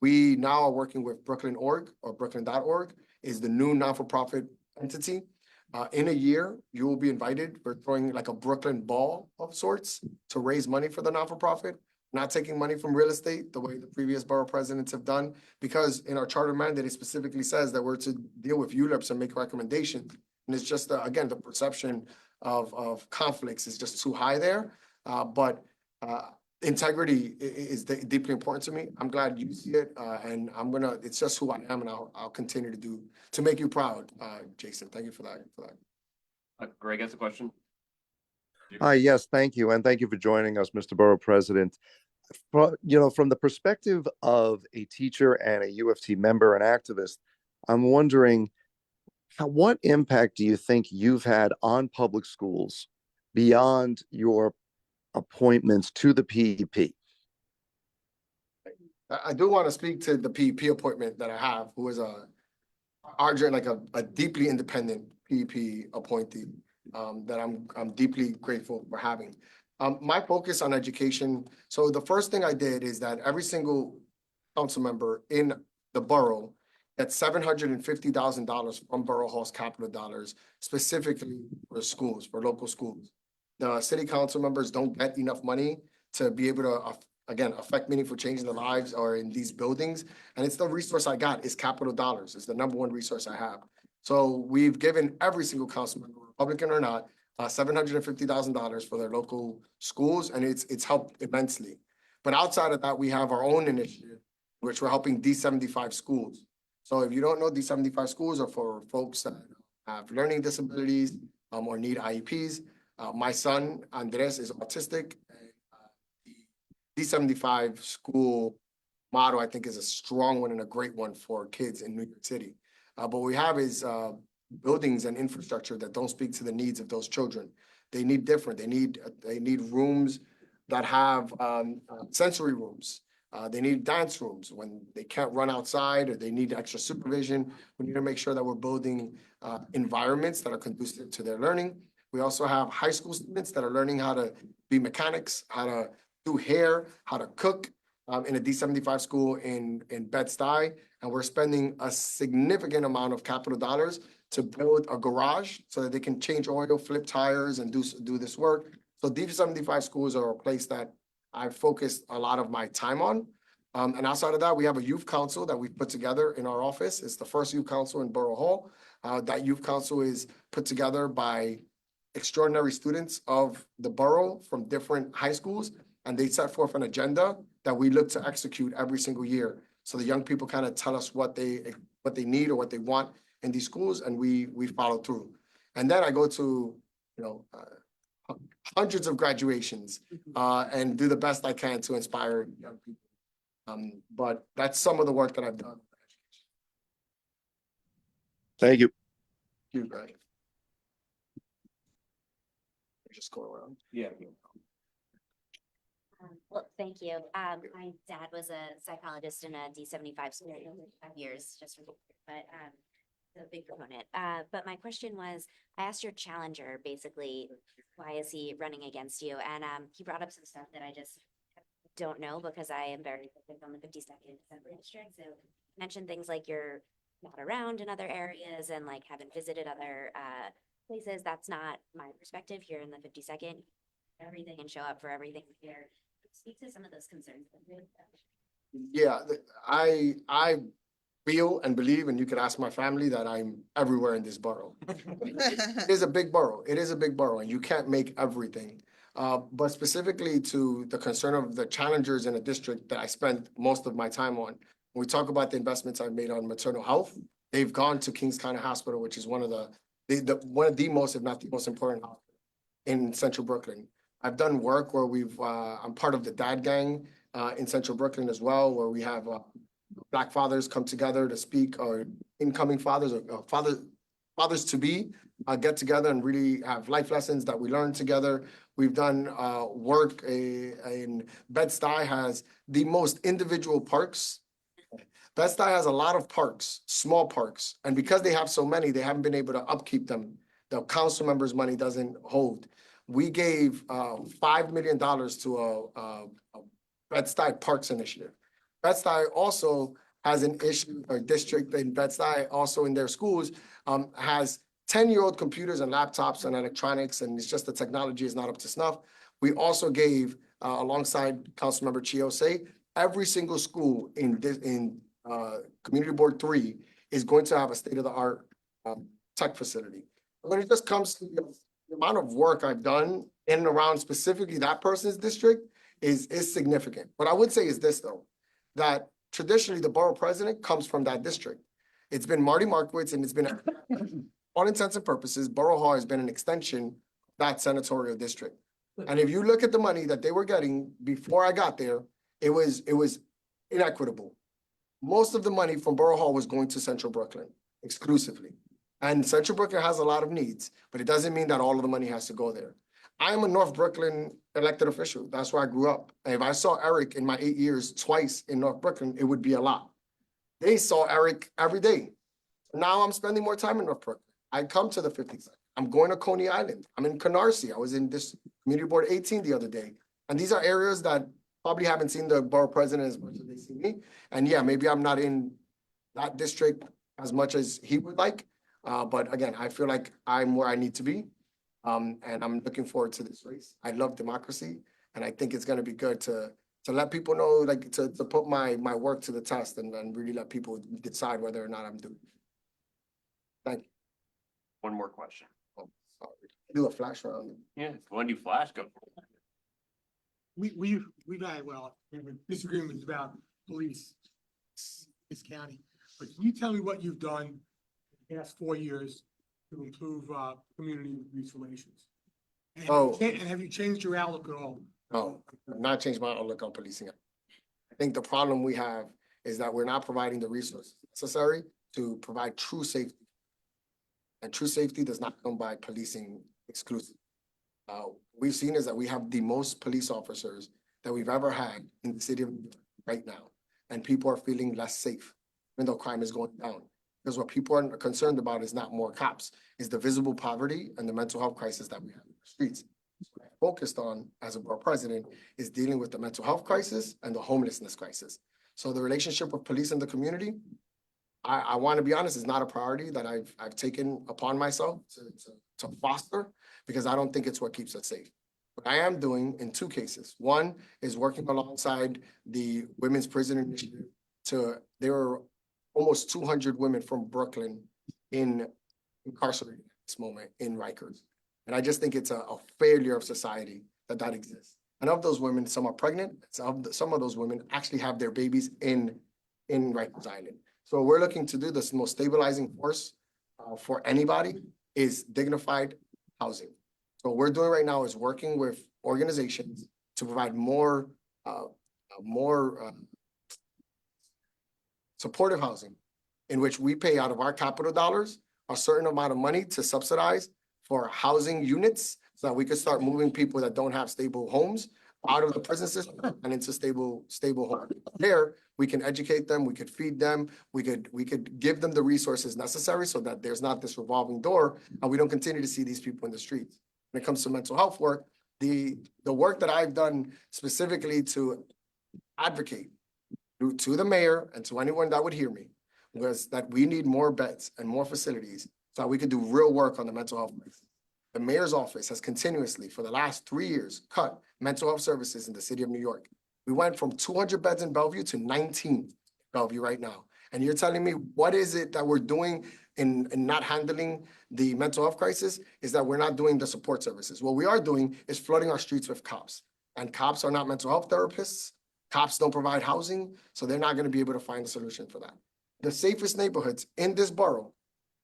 We now are working with Brooklyn.org, or Brooklyn.org is the new non-for-profit entity. In a year, you will be invited. We're throwing like a Brooklyn ball of sorts to raise money for the not-for-profit, not taking money from real estate the way the previous borough presidents have done, because in our charter mandate, it specifically says that we're to deal with ULEPs and make recommendations. And it's just, again, the perception of conflicts is just too high there. But integrity is deeply important to me. I'm glad you see it, and it's just who I am, and I'll continue to make you proud, Jason. Thank you for that. Greg has a question. Hi, yes, thank you. And thank you for joining us, Mr. Borough President. From the perspective of a teacher and a UFT member and activist, I'm wondering, what impact do you think you've had on public schools beyond your appointments to the PEP? I do want to speak to the PEP appointment that I have, who is a deeply independent PEP appointee. that I'm deeply grateful for having. My focus on education, so the first thing I did is that every single council member in the borough gets $750,000 from Borough Hall's capital dollars, specifically for schools, for local schools. The city council members don't get enough money to be able to, again, affect meaningful change in the lives or in these buildings. And it's the resource I got is capital dollars. It's the number one resource I have. So we've given every single council member, Republican or not, $750,000 for their local schools, and it's helped immensely. But outside of that, we have our own initiative, which we're helping D75 schools. So if you don't know, D75 schools are for folks that have learning disabilities or need IEPs. My son, Andres, is autistic. The D75 school motto, I think, is a strong one and a great one for kids in New York City. But what we have is buildings and infrastructure that don't speak to the needs of those children. They need different. They need rooms that have sensory rooms. They need dance rooms when they can't run outside or they need extra supervision. We need to make sure that we're building environments that are conducive to their learning. We also have high school students that are learning how to be mechanics, how to do hair, how to cook in a D75 school in Bed-Stuy. And we're spending a significant amount of capital dollars to build a garage so that they can change oil, flip tires, and do this work. So D75 schools are a place that I've focused a lot of my time on. And outside of that, we have a youth council that we've put together in our office. It's the first youth council in Borough Hall. That youth council is put together by extraordinary students of the borough from different high schools. And they set forth an agenda that we look to execute every single year. So the young people kind of tell us what they need or what they want in these schools, and we follow through. And then I go to, hundreds of graduations and do the best I can to inspire young people. But that's some of the work that I've done. Thank you. You, Greg. Just go around. Yeah. Well, thank you. My dad was a psychologist in a D75 school for 5 years, but a big proponent. But my question was, I asked your challenger basically, why is he running against you? And he brought up some stuff that I just don't know because I am very focused on the 52nd Assembly District. So mentioned things like you're not around in other areas and like haven't visited other places. That's not my perspective here in the 52nd. Everything and show up for everything here. Speak to some of those concerns. Yeah, I feel and believe, and you could ask my family, that I'm everywhere in this borough. It is a big borough. It is a big borough, and you can't make everything. But specifically to the concern of the challengers in a district that I spent most of my time on, when we talk about the investments I've made on maternal health, they've gone to Kings County Hospital, which is one of the most, if not the most important hospital in Central Brooklyn. I've done work where I'm part of the Dad Gang in Central Brooklyn as well, where we have Black fathers come together to speak, or incoming fathers, or fathers to be, get together and really have life lessons that we learn together. We've done work in Bed-Stuy has the most individual parks. Bed-Stuy has a lot of parks, small parks, and because they have so many, they haven't been able to upkeep them. The council members' money doesn't hold. We gave $5 million to a Bed-Stuy Parks initiative. Bed-Stuy also has an issue, or district in Bed-Stuy also in their schools has 10-year-old computers and laptops and electronics, and it's just the technology is not up to snuff. We also gave, alongside Councilmember Chiose, every single school in Community Board 3 is going to have a state-of-the-art tech facility. When it just comes to the amount of work I've done in and around specifically that person's district is significant. What I would say is this, though, that traditionally the borough president comes from that district. It's been Marty Markowitz, and it's been, all intents and purposes, Borough Hall has been an extension of that senatorial district. And if you look at the money that they were getting before I got there, it was inequitable. Most of the money from Borough Hall was going to Central Brooklyn exclusively. And Central Brooklyn has a lot of needs, but it doesn't mean that all of the money has to go there. I am a North Brooklyn elected official. That's where I grew up. And if I saw Eric in my 8 years twice in North Brooklyn, it would be a lot. They saw Eric every day. Now I'm spending more time in North Brooklyn. I come to the 52nd. I'm going to Coney Island. I'm in Canarsie. I was in this Community Board 18 the other day. And these are areas that probably haven't seen the borough president as much as they see me. And yeah, maybe I'm not in that district as much as he would like. But again, I feel like I'm where I need to be. And I'm looking forward to this race. I love democracy. And I think it's gonna be good to let people know, like to put my work to the test and really let people decide whether or not I'm doing. Thank you. One more question. Oh, sorry. Do a flash round. Yeah, when do you flash go? We've had, well, disagreements about police, this county, but can you tell me what you've done in the past 4 years to improve, community police relations? And have you changed your outlook at all? No, I've not changed my outlook on policing. I think the problem we have is that we're not providing the resources necessary to provide true safety. And true safety does not come by policing exclusively. We've seen is that we have the most police officers that we've ever had in the city of New York right now. And people are feeling less safe, even though crime is going down. Because what people are concerned about is not more cops, is the visible poverty and the mental health crisis that we have in the streets. What I focused on as a borough president is dealing with the mental health crisis and the homelessness crisis. So the relationship with police and the community, I want to be honest, is not a priority that I've taken upon myself to foster, because I don't think it's what keeps us safe. What I am doing in 2 cases. One is working alongside the Women's Prison Initiative there are almost 200 women from Brooklyn incarcerated at this moment in Rikers. And I just think it's a failure of society that exists. And of those women, some are pregnant. Some of those women actually have their babies in Rikers Island. So we're looking to do this most stabilizing force for anybody is dignified housing. So what we're doing right now is working with organizations to provide more supportive housing, in which we pay out of our capital dollars a certain amount of money to subsidize for housing units, so that we could start moving people that don't have stable homes out of the prison system and into stable homes. There, we can educate them, we could feed them, we could give them the resources necessary so that there's not this revolving door and we don't continue to see these people in the streets. When it comes to mental health work, the work that I've done specifically to advocate to the mayor and to anyone that would hear me was that we need more beds and more facilities so that we could do real work on the mental health crisis. The mayor's office has continuously, for the last 3 years, cut mental health services in the city of New York. We went from 200 beds in Bellevue to 19 in Bellevue right now. And you're telling me, what is it that we're doing in not handling the mental health crisis? Is that we're not doing the support services. What we are doing is flooding our streets with cops. And cops are not mental health therapists. Cops don't provide housing, so they're not gonna be able to find a solution for that. The safest neighborhoods in this borough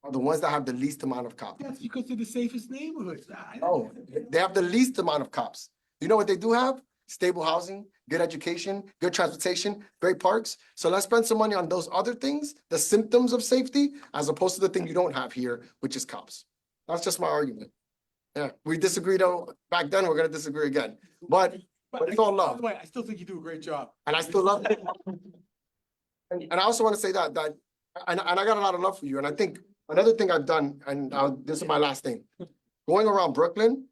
are the ones that have the least amount of cops. That's because they're the safest neighborhoods. Oh, they have the least amount of cops. You know what they do have? Stable housing, good education, good transportation, great parks. So let's spend some money on those other things, the symptoms of safety, as opposed to the thing you don't have here, which is cops. That's just my argument. Yeah, we disagreed back then, we're gonna disagree again, but it's all By love. the way, I still think you do a great job. And I still love it. And I also want to say that and I got a lot of love for you. And I think another thing I've done, and this is my last thing, going around Brooklyn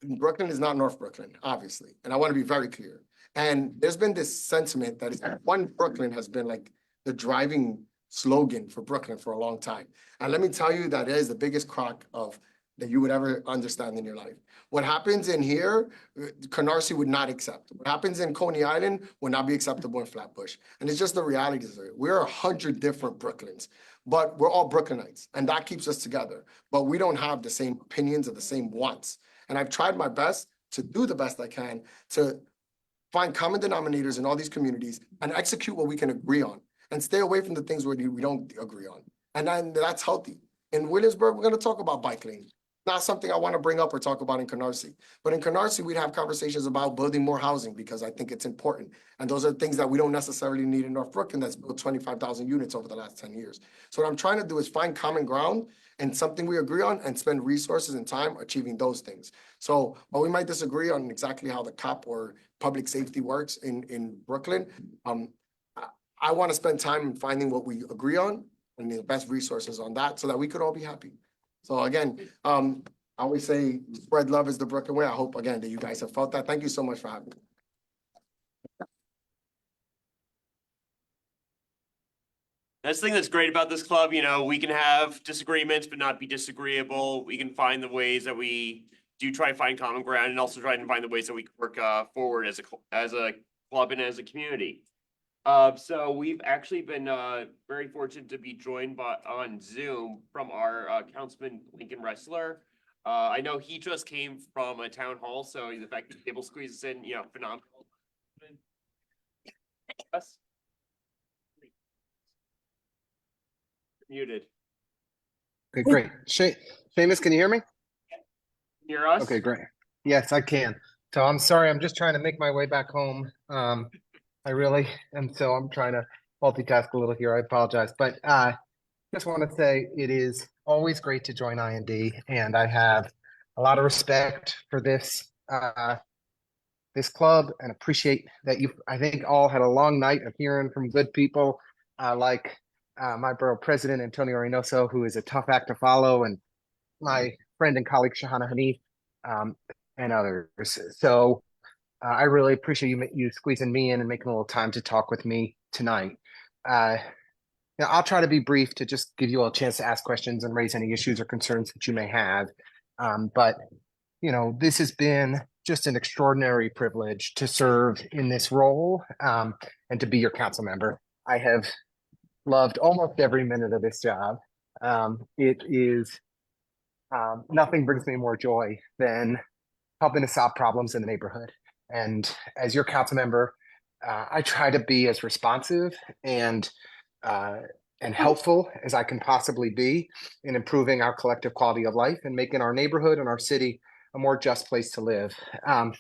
is not North Brooklyn, obviously. And I want to be very clear. And there's been this sentiment that one Brooklyn has been like the driving slogan for Brooklyn for a long time. And let me tell you that it is the biggest crock that you would ever understand in your life. What happens in here, Canarsie would not accept. What happens in Coney Island would not be acceptable in Flatbush. And it's just the realities of it. We're 100 different Brooklyns, but we're all Brooklynites, and that keeps us together. But we don't have the same opinions or the same wants. And I've tried my best to do the best I can to find common denominators in all these communities and execute what we can agree on and stay away from the things where we don't agree on. And then that's healthy. In Williamsburg, we're gonna talk about bike lanes. Not something I want to bring up or talk about in Canarsie. But in Canarsie, we'd have conversations about building more housing because I think it's important. And those are things that we don't necessarily need in North Brooklyn that's built 25,000 units over the last 10 years. So what I'm trying to do is find common ground and something we agree on and spend resources and time achieving those things. So while we might disagree on exactly how the cop or public safety works in Brooklyn, I want to spend time finding what we agree on and the best resources on that so that we could all be happy. So again, I always say spread love is the Brooklyn way. I hope again that you guys have felt that. Thank you so much for having me. That's the thing that's great about this club, you know, we can have disagreements, but not be disagreeable. We can find the ways that we do try and find common ground and also try and find the ways that we can work forward as a club and as a community. So we've actually been very fortunate to be joined on Zoom from our Councilman Lincoln Ressler. I know he just came from a town hall, so the fact that he's able to squeeze us in, you know, phenomenal. Yes. Muted. Okay, great. Seamus, can you hear me? Hear us? Okay, great. Yes, I can. So I'm sorry, I'm just trying to make my way back home. I really am, so I'm trying to multitask a little here. I apologize, but just want to say it is always great to join IND, and I have a lot of respect for this this club and appreciate that you, I think, all had a long night of hearing from good people like my borough president, Antonio Reynoso, who is a tough act to follow, and my friend and colleague, Shahana Hanif, and others. So I really appreciate you squeezing me in and making a little time to talk with me tonight. Now, I'll try to be brief to just give you all a chance to ask questions and raise any issues or concerns that you may have. But, you know, this has been just an extraordinary privilege to serve in this role and to be your council member. I have loved almost every minute of this job. It is, nothing brings me more joy than helping to solve problems in the neighborhood. And as your council member, I try to be as responsive and helpful as I can possibly be in improving our collective quality of life and making our neighborhood and our city a more just place to live. I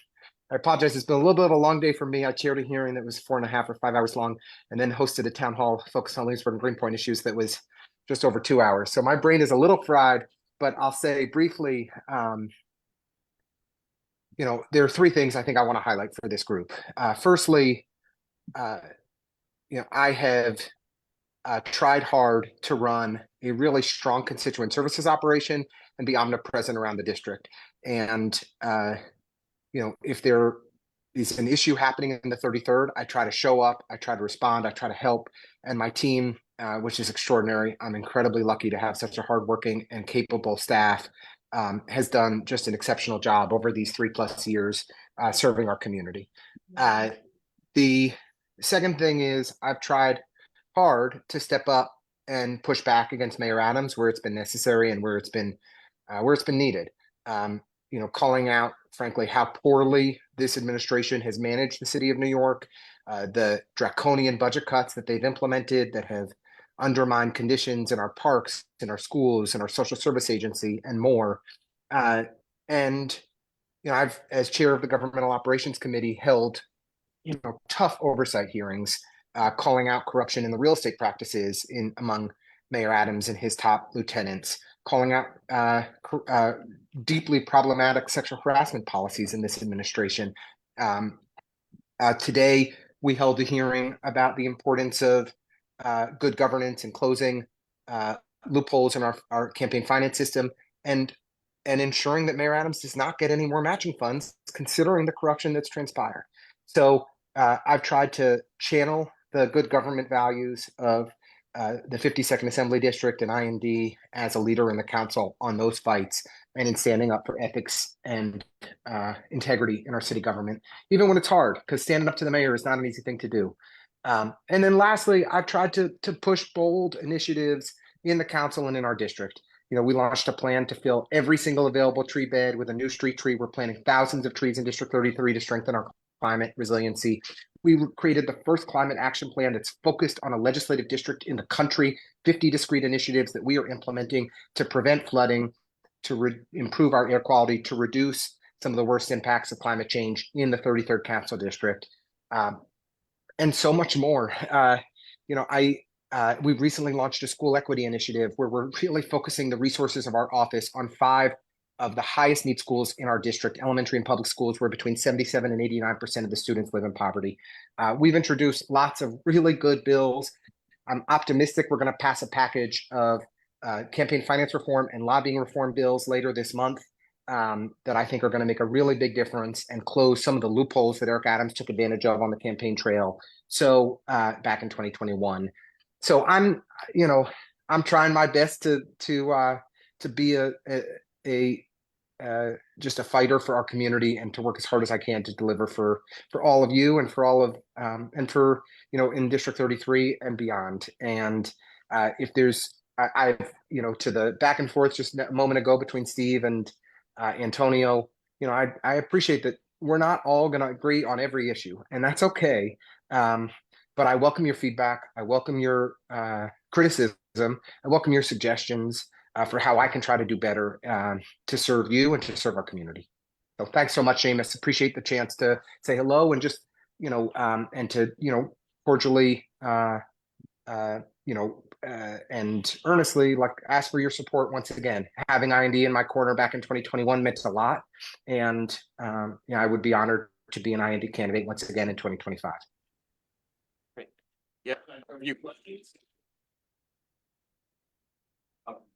apologize. It's been a little bit of a long day for me. I chaired a hearing that was 4.5 or 5 hours long, and then hosted a town hall focused on Williamsburg and Greenpoint issues that was just over 2 hours. So my brain is a little fried, but I'll say briefly, you know, there are 3 things I think I want to highlight for this group. Firstly, you know, I have tried hard to run a really strong constituent services operation and be omnipresent around the district. And, you know, if there is an issue happening in the 33rd, I try to show up, I try to respond, I try to help. And my team, which is extraordinary, I'm incredibly lucky to have such a hardworking and capable staff, has done just an exceptional job over these 3+ years serving our community. The second thing is I've tried hard to step up and push back against Mayor Adams where it's been necessary and where it's been needed. You know, calling out, frankly, how poorly this administration has managed the city of New York, the draconian budget cuts that they've implemented that have undermined conditions in our parks, in our schools, in our social service agency, and more. And you know, I've, as chair of the Governmental Operations Committee, held tough oversight hearings, calling out corruption in the real estate practices among Mayor Adams and his top lieutenants, calling out deeply problematic sexual harassment policies in this administration. Today, we held a hearing about the importance of good governance and closing loopholes in our campaign finance system and ensuring that Mayor Adams does not get any more matching funds, considering the corruption that's transpired. So I've tried to channel the good government values of the 52nd Assembly District and IND as a leader in the council on those fights and in standing up for ethics and integrity in our city government, even when it's hard, because standing up to the mayor is not an easy thing to do. And then lastly, I've tried to push bold initiatives in the council and in our district. You know, we launched a plan to fill every single available tree bed with a new street tree. We're planting thousands of trees in District 33 to strengthen our climate resiliency. We created the first climate action plan that's focused on a legislative district in the country, 50 discrete initiatives that we are implementing to prevent flooding, to improve our air quality, to reduce some of the worst impacts of climate change in the 33rd Council District, and so much more. You know, we've recently launched a school equity initiative where we're really focusing the resources of our office on 5 of the highest need schools in our district, elementary and public schools, where between 77 and 89% of the students live in poverty. We've introduced lots of really good bills. I'm optimistic we're going to pass a package of campaign finance reform and lobbying reform bills later this month that I think are going to make a really big difference and close some of the loopholes that Eric Adams took advantage of on the campaign trail. So back in 2021. So I'm trying my best to be just a fighter for our community and to work as hard as I can to deliver for all of you and for all of and for in District 33 and beyond. And if there's I've to the back and forth just a moment ago between Steve and Antonio, I appreciate that we're not all going to agree on every issue, and that's okay. But I welcome your feedback. I welcome your criticism. I welcome your suggestions for how I can try to do better to serve you and to serve our community. So thanks so much, Seamus. Appreciate the chance to say hello and just, and to, cordially, and earnestly ask for your support once again. Having IND in my corner back in 2021 meant a lot. And I would be honored to be an IND candidate once again in 2025. Great. Yeah. You questions?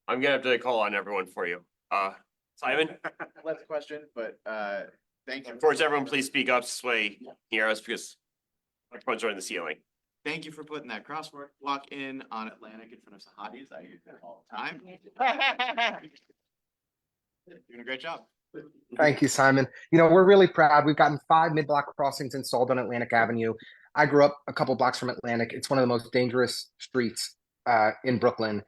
I'm gonna have to call on everyone for you. Simon? Last question, but thank you. Of course, everyone please speak up this way hear us because microphones are in the ceiling. Thank you for putting that crosswalk in on Atlantic in front of Sahadi's. I use that all the time. Doing a great job. Thank you, Simon. We're really proud. We've gotten 5 mid-block crossings installed on Atlantic Avenue. I grew up a couple blocks from Atlantic. It's one of the most dangerous streets in Brooklyn.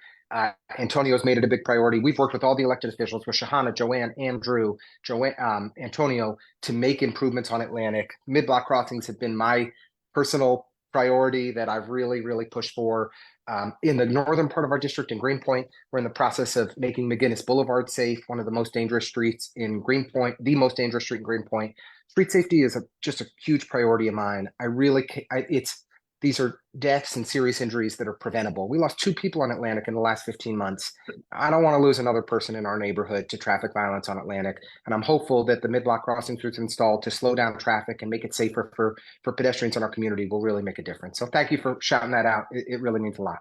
Antonio's made it a big priority. We've worked with all the elected officials, with Shahana, Joanne, Andrew, Antonio, to make improvements on Atlantic. Mid-block crossings have been my personal priority that I've really, really pushed for. In the northern part of our district in Greenpoint, we're in the process of making McGinnis Boulevard safe, one of the most dangerous streets in Greenpoint, the most dangerous street in Greenpoint. Street safety is just a huge priority of mine. These are deaths and serious injuries that are preventable. We lost 2 people on Atlantic in the last 15 months. I don't want to lose another person in our neighborhood to traffic violence on Atlantic. And I'm hopeful that the mid-block crossings routes installed to slow down traffic and make it safer for pedestrians in our community will really make a difference. So thank you for shouting that out. It really means a lot.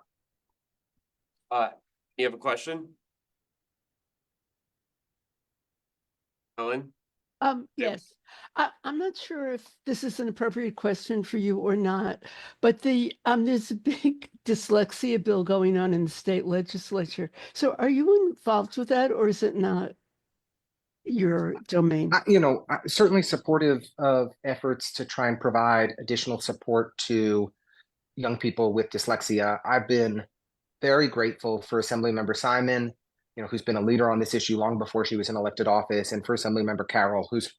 You have a question? Ellen? Yes. I'm not sure if this is an appropriate question for you or not, but there's a big dyslexia bill going on in the state legislature. So are you involved with that, or is it not your domain? Certainly supportive of efforts to try and provide additional support to young people with dyslexia. I've been very grateful for Assemblymember Simon, who's been a leader on this issue long before she was in elected office, and for Assemblymember Carroll, who's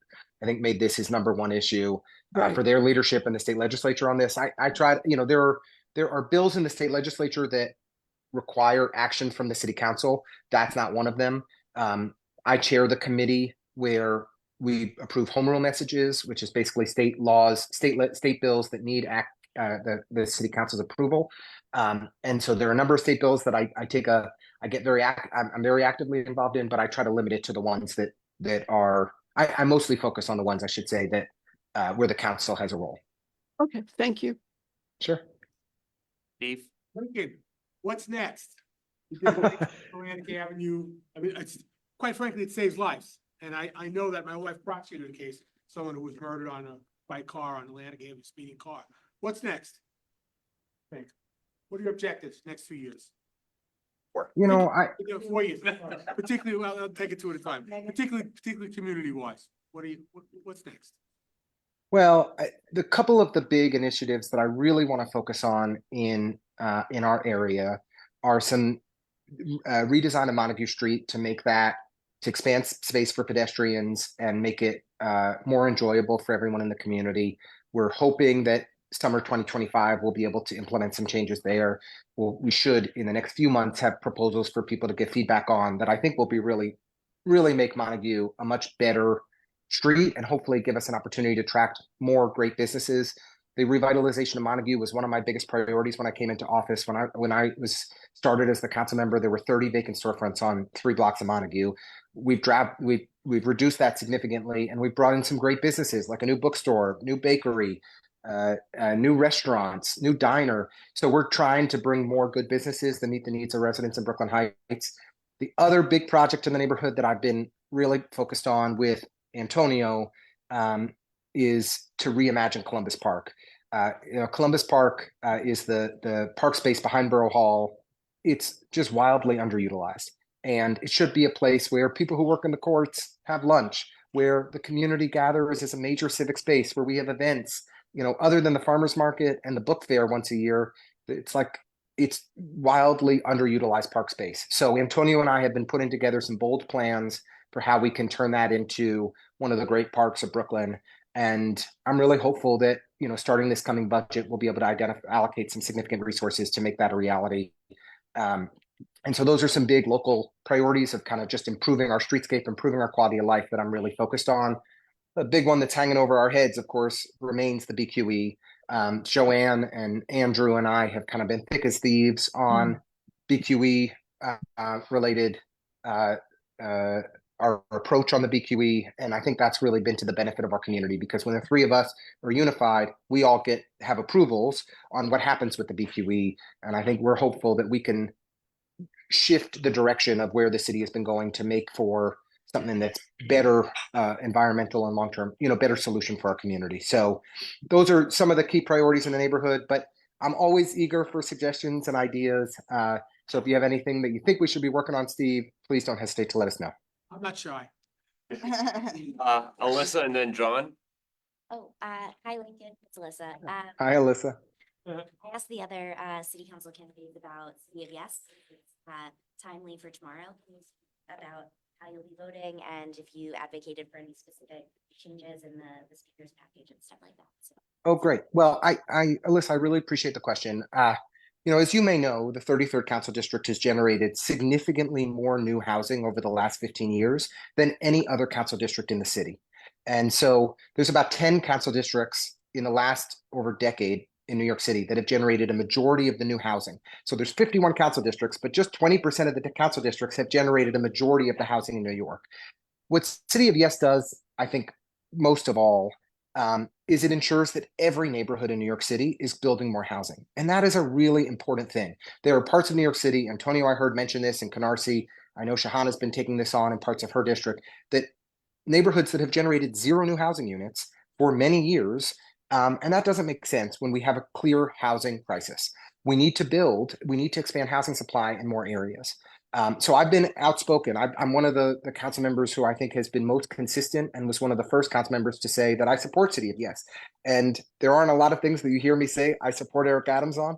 I think made this his #1 issue, for their leadership in the state legislature on this. I tried, there are bills in the state legislature that require action from the city council. That's not one of them. I chair the committee where we approve home rule messages, which is basically state laws, state bills that need the city council's approval. And so there are a number of state bills that I'm very actively involved in, but I try to limit it to the ones that are. I mostly focus on the ones, I should say, that where the council has a role. Okay, thank you. Sure. Steve? Lincoln, what's next? Atlantic Avenue, I mean, quite frankly, it saves lives. And I know that my wife prosecuted a case, someone who was murdered by a car on Atlantic Avenue, speeding car. What's next? Thanks. What are your objectives next 2 years? 4 years, particularly, well, I'll take it 2 at a time, particularly community-wise. What's next? Well, the couple of the big initiatives that I really want to focus on in our area are some redesign of Montague Street to expand space for pedestrians and make it more enjoyable for everyone in the community. We're hoping that summer 2025 we'll be able to implement some changes there. We should, in the next few months, have proposals for people to get feedback on that I think will be really make Montague a much better street and hopefully give us an opportunity to attract more great businesses. The revitalization of Montague was one of my biggest priorities when I came into office. When I was started as the council member, there were 30 vacant storefronts on 3 blocks of Montague. We've reduced that significantly, and we've brought in some great businesses like a new bookstore, new bakery, new restaurants, new diner. So we're trying to bring more good businesses that meet the needs of residents in Brooklyn Heights. The other big project in the neighborhood that I've been really focused on with Antonio is to reimagine Columbus Park. Columbus Park is the park space behind Borough Hall. It's just wildly underutilized. And it should be a place where people who work in the courts have lunch, where the community gathers as a major civic space, where we have events, other than the farmer's market and the book fair once a year. It's wildly underutilized park space. So Antonio and I have been putting together some bold plans for how we can turn that into one of the great parks of Brooklyn. And I'm really hopeful that, starting this coming budget, we'll be able to allocate some significant resources to make that a reality. And so those are some big local priorities of kind of just improving our streetscape, improving our quality of life that I'm really focused on. The big one that's hanging over our heads, of course, remains the BQE. Joanne and Andrew and I have kind of been thick as thieves on BQE related our approach on the BQE. And I think that's really been to the benefit of our community, because when the three of us are unified, we all have approvals on what happens with the BQE. And I think we're hopeful that we can shift the direction of where the city has been going to make for something that's better environmental and long-term, better solution for our community. So those are some of the key priorities in the neighborhood, but I'm always eager for suggestions and ideas. So if you have anything that you think we should be working on, Steve, please don't hesitate to let us know. I'm not shy. Alyssa and then John. Hi Lincoln, it's Alyssa. Hi, Alyssa. I asked the other city council candidates about City of Yes. It's timely for tomorrow. Can you speak about how you'll be voting and if you advocated for any specific changes in the speaker's package and stuff like that? So. Oh, great. Well, Alyssa, I really appreciate the question. As you may know, the 33rd Council District has generated significantly more new housing over the last 15 years than any other council district in the city. And so there's about 10 council districts in the last over decade in New York City that have generated a majority of the new housing. So there's 51 council districts, but just 20% of the council districts have generated a majority of the housing in New York. What City of Yes does, I think, most of all, is it ensures that every neighborhood in New York City is building more housing. And that is a really important thing. There are parts of New York City, Antonio, I heard mention this in Canarsie, I know Shahana's been taking this on in parts of her district, that neighborhoods that have generated 0 new housing units for many years, and that doesn't make sense when we have a clear housing crisis. We need to expand housing supply in more areas. So I've been outspoken. I'm one of the council members who I think has been most consistent and was one of the first council members to say that I support City of Yes. And there aren't a lot of things that you hear me say I support Eric Adams on,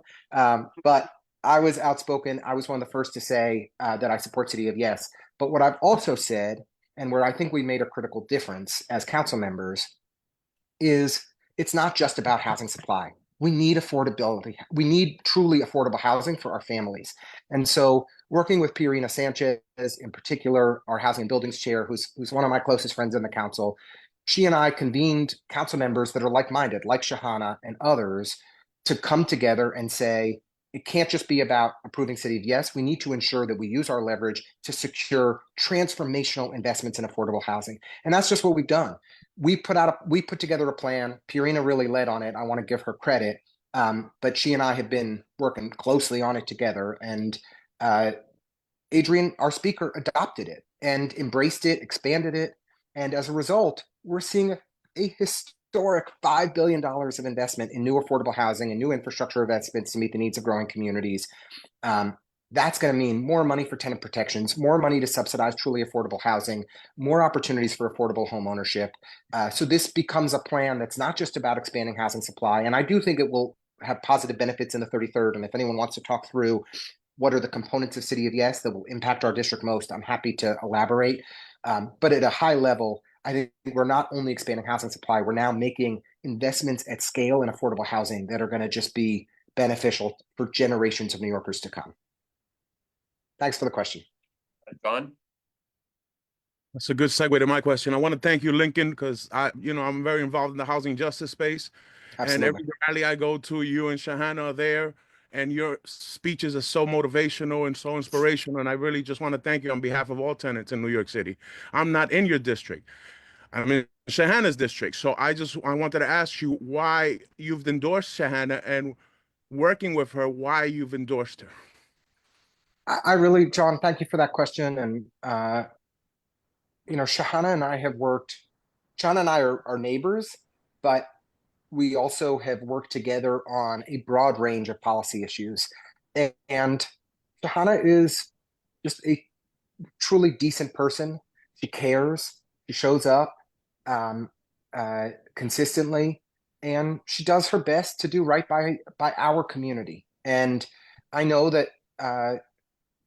but I was outspoken. I was one of the first to say that I support City of Yes. But what I've also said, and where I think we made a critical difference as council members, is it's not just about housing supply. We need affordability. We need truly affordable housing for our families. And so working with Pierina Sanchez, in particular, our Housing and Buildings Chair, who's one of my closest friends in the council, she and I convened council members that are like-minded, like Shahana and others, to come together and say, it can't just be about approving City of Yes. We need to ensure that we use our leverage to secure transformational investments in affordable housing. And that's just what we've done. We put together a plan. Pierina really led on it. I want to give her credit. But she and I have been working closely on it together. And Adrian, our speaker, adopted it and embraced it, expanded it. And as a result, we're seeing a historic $5 billion of investment in new affordable housing and new infrastructure investments to meet the needs of growing communities. That's going to mean more money for tenant protections, more money to subsidize truly affordable housing, more opportunities for affordable home ownership. So this becomes a plan that's not just about expanding housing supply. And I do think it will have positive benefits in the 33rd. And if anyone wants to talk through what are the components of City of Yes that will impact our district most, I'm happy to elaborate. But at a high level, I think we're not only expanding housing supply, we're now making investments at scale in affordable housing that are going to just be beneficial for generations of New Yorkers to come. Thanks for the question. John? That's a good segue to my question. I want to thank you, Lincoln, because I'm very involved in the housing justice space. Absolutely. And every rally I go to, you and Shahana are there, and your speeches are so motivational and so inspirational. And I really just want to thank you on behalf of all tenants in New York City. I'm not in your district. I'm in Shahana's district. So I wanted to ask you why you've endorsed Shahana, and working with her, why you've endorsed her. I really, John, thank you for that question. And Shahana and I have worked, Shahana and I are neighbors, but we also have worked together on a broad range of policy issues. And Shahana is just a truly decent person. She cares, she shows up um, consistently, and she does her best to do right by our community. And I know that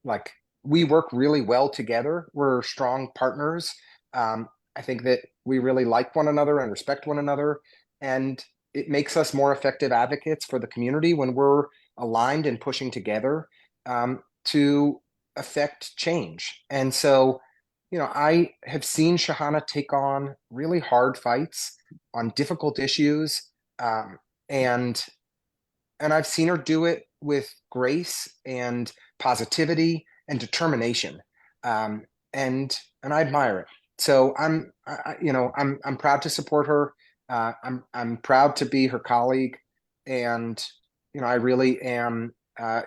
like we work really well together. We're strong partners. I think that we really like one another and respect one another, and it makes us more effective advocates for the community when we're aligned and pushing together to affect change. And so, I have seen Shahana take on really hard fights on difficult issues, and I've seen her do it with grace and positivity and determination, um, and I admire it. So I'm proud to support her. I'm proud to be her colleague, and I really am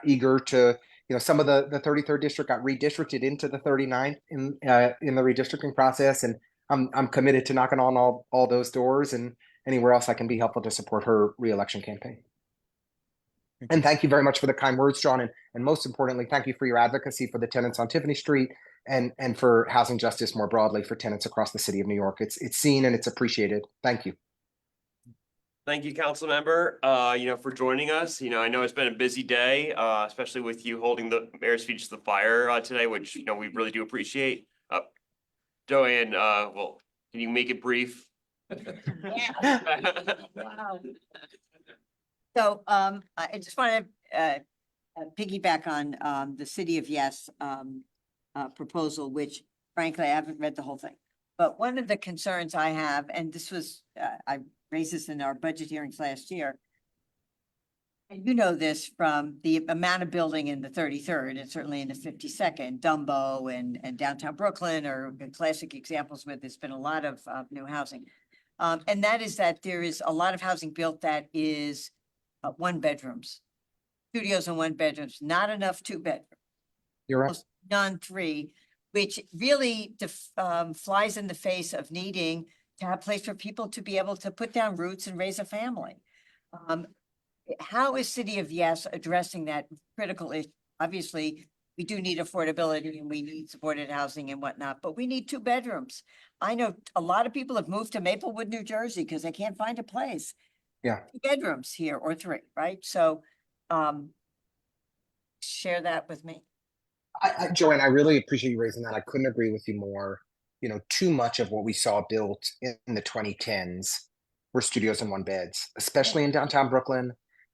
eager to. Some of the 33rd district got redistricted into the 39th in the redistricting process, and I'm committed to knocking on all those doors and anywhere else I can be helpful to support her reelection campaign. And thank you very much for the kind words, John. And most importantly, thank you for your advocacy for the tenants on Tiffany Street and for housing justice more broadly for tenants across the city of New York. It's seen and it's appreciated. Thank you. Thank you, council member, for joining us. I know it's been a busy day, especially with you holding the mayor's speech to the fire today, which, we really do appreciate. Joanne, well, can you make it brief? Wow. So I just want to piggyback on the City of Yes proposal, which frankly, I haven't read the whole thing. But one of the concerns I have, and this was, I raised this in our budget hearings last year, and you know this from the amount of building in the 33rd and certainly in the 52nd, Dumbo and downtown Brooklyn are classic examples where there's been a lot of new housing. And that is that there is a lot of housing built that is one bedrooms, studios and one bedrooms, not enough two bedrooms. You're right. None three, which really flies in the face of needing to have a place for people to be able to put down roots and raise a family. How is City of Yes addressing that critical issue? Obviously, we do need affordability and we need supported housing and whatnot, but we need two bedrooms. I know a lot of people have moved to Maplewood, New Jersey because they can't find a place. Yeah. 2 bedrooms here or 3, right? So share that with me. Joanne, I really appreciate you raising that. I couldn't agree with you more. Too much of what we saw built in the 2010s were studios and one beds, especially in downtown Brooklyn,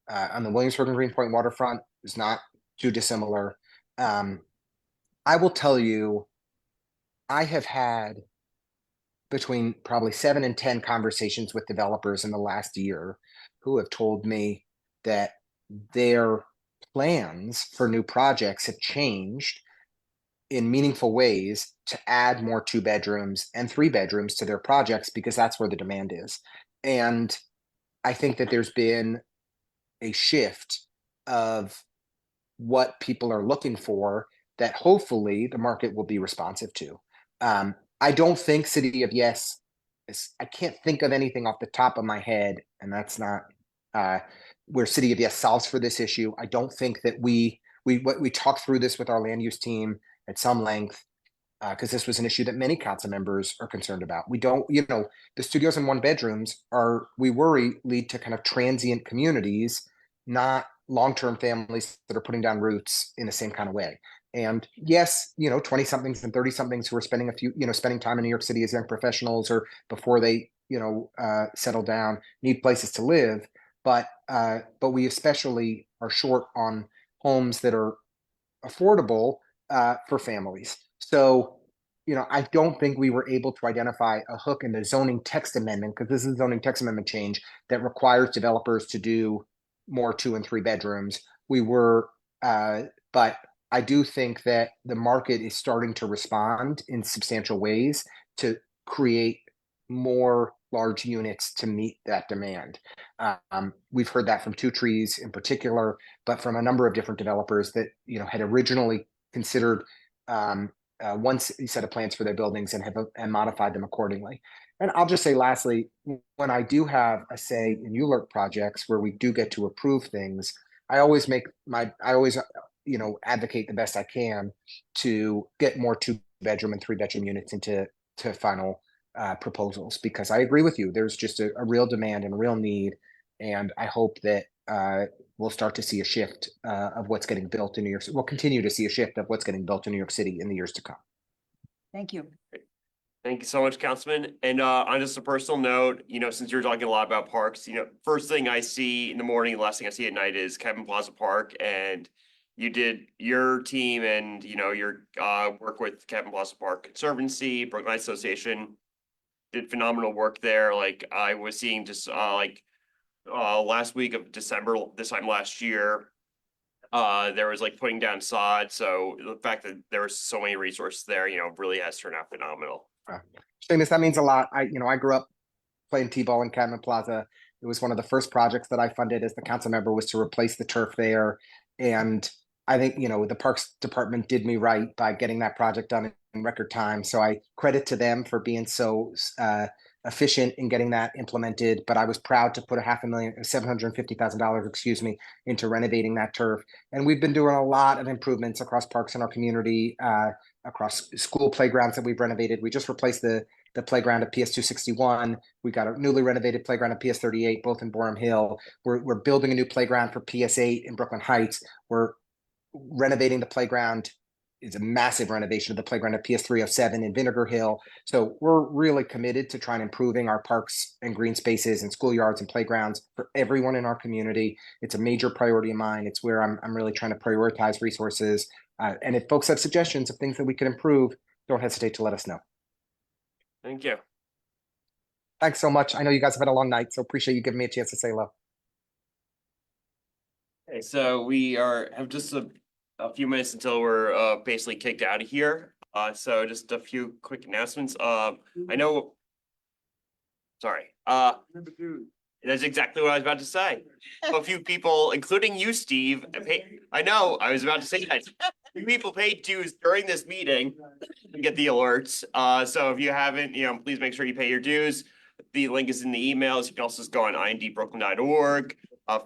on the Williamsburg and Greenpoint waterfront is not too dissimilar. I will tell you, I have had between probably 7 and 10 conversations with developers in the last year who have told me that their plans for new projects have changed in meaningful ways to add more 2 bedrooms and 3 bedrooms to their projects because that's where the demand is. And I think that there's been a shift of what people are looking for that hopefully the market will be responsive to. I don't think City of Yes I can't think of anything off the top of my head, and that's not where City of Yes solves for this issue. I don't think that we talked through this with our land use team at some length because this was an issue that many council members are concerned about. We don't, the studios and one bedrooms we worry lead to kind of transient communities, not long-term families that are putting down roots in the same kind of way. And yes, 20 somethings and 30 somethings who are spending spending time in New York City as young professionals or before they, settle down, need places to live. But we especially are short on homes that are affordable for families. So, I don't think we were able to identify a hook in the zoning text amendment, because this is a zoning text amendment change that requires developers to do more 2 and 3 bedrooms. We were, but I do think that the market is starting to respond in substantial ways to create more large units to meet that demand. We've heard that from Two Trees in particular, but from a number of different developers that had originally considered one set of plans for their buildings and have and modified them accordingly. And I'll just say lastly, when I do have a say in ULURP projects where we do get to approve things, I always advocate the best I can to get more 2-bedroom and 3-bedroom units into final proposals, because I agree with you. There's just a real demand and a real need. And I hope that we'll start to see a shift of what's getting built in New York City. We'll continue to see a shift of what's getting built in New York City in the years to come. Thank you. Thank you so much, Councilman. And on just a personal note, since you're talking a lot about parks, first thing I see in the morning, last thing I see at night is Kevin Plaza Park. And you did your team and, your work with Kevin Plaza Park Conservancy, Brooklyn Heights Association did phenomenal work there. Like I was seeing just last week of December, this time last year, there was like putting down sod. So the fact that there was so many resources there, really has turned out phenomenal. Seamus, that means a lot. I grew up playing T-ball in Cadman Plaza. It was one of the first projects that I funded as the council member, was to replace the turf there. And I think, the Parks Department did me right by getting that project done in record time. So I credit to them for being so efficient in getting that implemented. But I was proud to put $750,000, into renovating that turf. And we've been doing a lot of improvements across parks in our community, across school playgrounds that we've renovated. We just replaced the playground at PS 261. We got a newly renovated playground at PS 38, both in Borum Hill. We're building a new playground for PS 8 in Brooklyn Heights. We're renovating the playground. It's a massive renovation of the playground at PS 307 in Vinegar Hill. So we're really committed to trying improving our parks and green spaces and schoolyards and playgrounds for everyone in our community. It's a major priority of mine. It's where I'm really trying to prioritize resources. And if folks have suggestions of things that we could improve, don't hesitate to let us know. Thank you. Thanks so much. I know you guys have had a long night, so appreciate you giving me a chance to say hello. Okay, so we have just a few minutes until we're basically kicked out of here. So just a few quick announcements. I know. Sorry. That's exactly what I was about to say. A few people, including you, Steve. I know. I was about to say that. People paid dues during this meeting and get the alerts. So if you haven't, please make sure you pay your dues. The link is in the emails. You can also just go on indbrooklyn.org.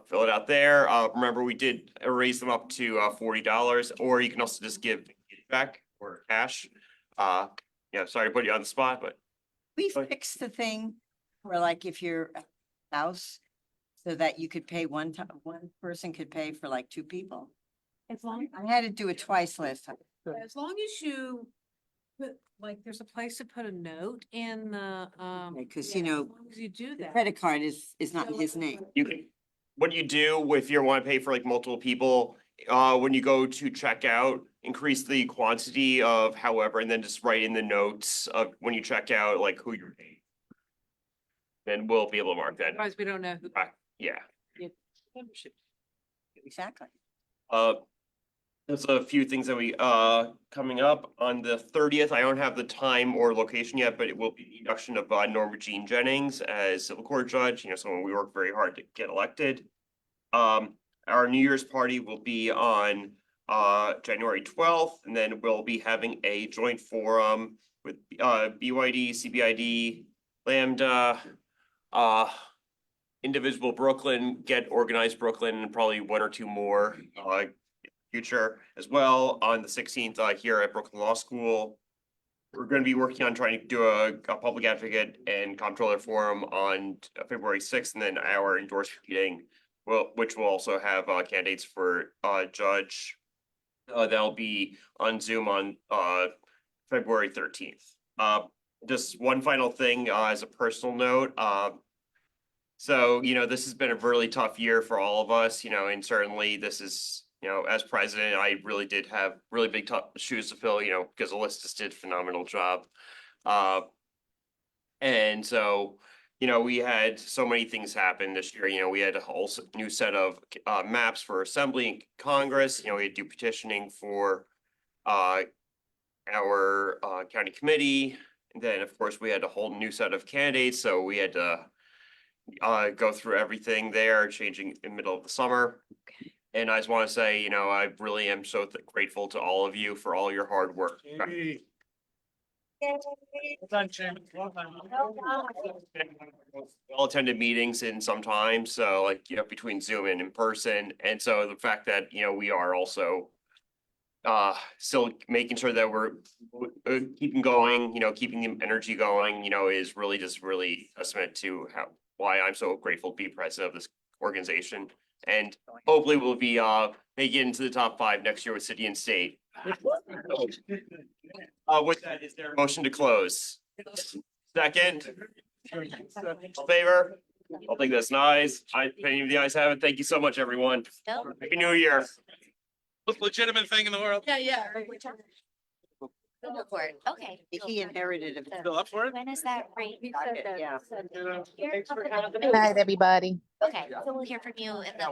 Fill it out there. Remember, we did raise them up to $40, or you can also just give back or cash. Sorry to put you on the spot, but We fixed the thing where, like, if you're a house, so that you could pay one person could pay for like 2 people. As long, I had to do it twice last time. as long as you put, like, there's a place to put a note in the, Because, as long as you do the that. credit card is not in his name. you can. What you do if you want to pay for like multiple people, when you go to check out, increase the quantity of however, and then just write in the notes of when you check out, like who you're paying. Then we'll be able to mark that. Otherwise, we don't know who. Yeah. Membership. Exactly. There's a few things that we coming up on the 30th. I don't have the time or location yet, but it will be the induction of Norma Jean Jennings as civil court judge. Someone we worked very hard to get elected. Our New Year's party will be on January 12th, and then we'll be having a joint forum with BYD, CBID, Lambda, Indivisible Brooklyn, Get Organized Brooklyn, and probably 1 or 2 more future as well on the 16th here at Brooklyn Law School. We're going to be working on trying to do a public advocate and comptroller forum on February 6th, and then our endorsement meeting, which will also have candidates for judge. That'll be on Zoom on February 13th. Just one final thing as a personal note. So, this has been a really tough year for all of us, and certainly this is, as president, I really did have really big tough shoes to fill, because Alyssa did a phenomenal job. And so, we had so many things happen this year. We had a whole new set of maps for Assembly and Congress. We had to do petitioning for our county committee. And then, of course, we had a whole new set of candidates. So we had to go through everything there, changing in the middle of the summer. And I just want to say, I really am so grateful to all of you for all your hard work. All attended meetings in some time, so like, between Zoom and in person. And so the fact that, we are also still making sure that we're keeping going, keeping the energy going, is really just really a testament to why I'm so grateful to be president of this organization. And hopefully we'll be making it into the top 5 next year with city and state. With that, is there a motion to close? Second? All in favor? I'll think that's nice. Any of the ayes have it. Thank you so much, everyone. Happy New Year. Most legitimate thing in the world. Yeah. Go for it. Okay. He inherited it. Still up for it? When is that rate? Yeah. Here? Thanks for having me. Good night, everybody. Okay, so we'll hear from you in the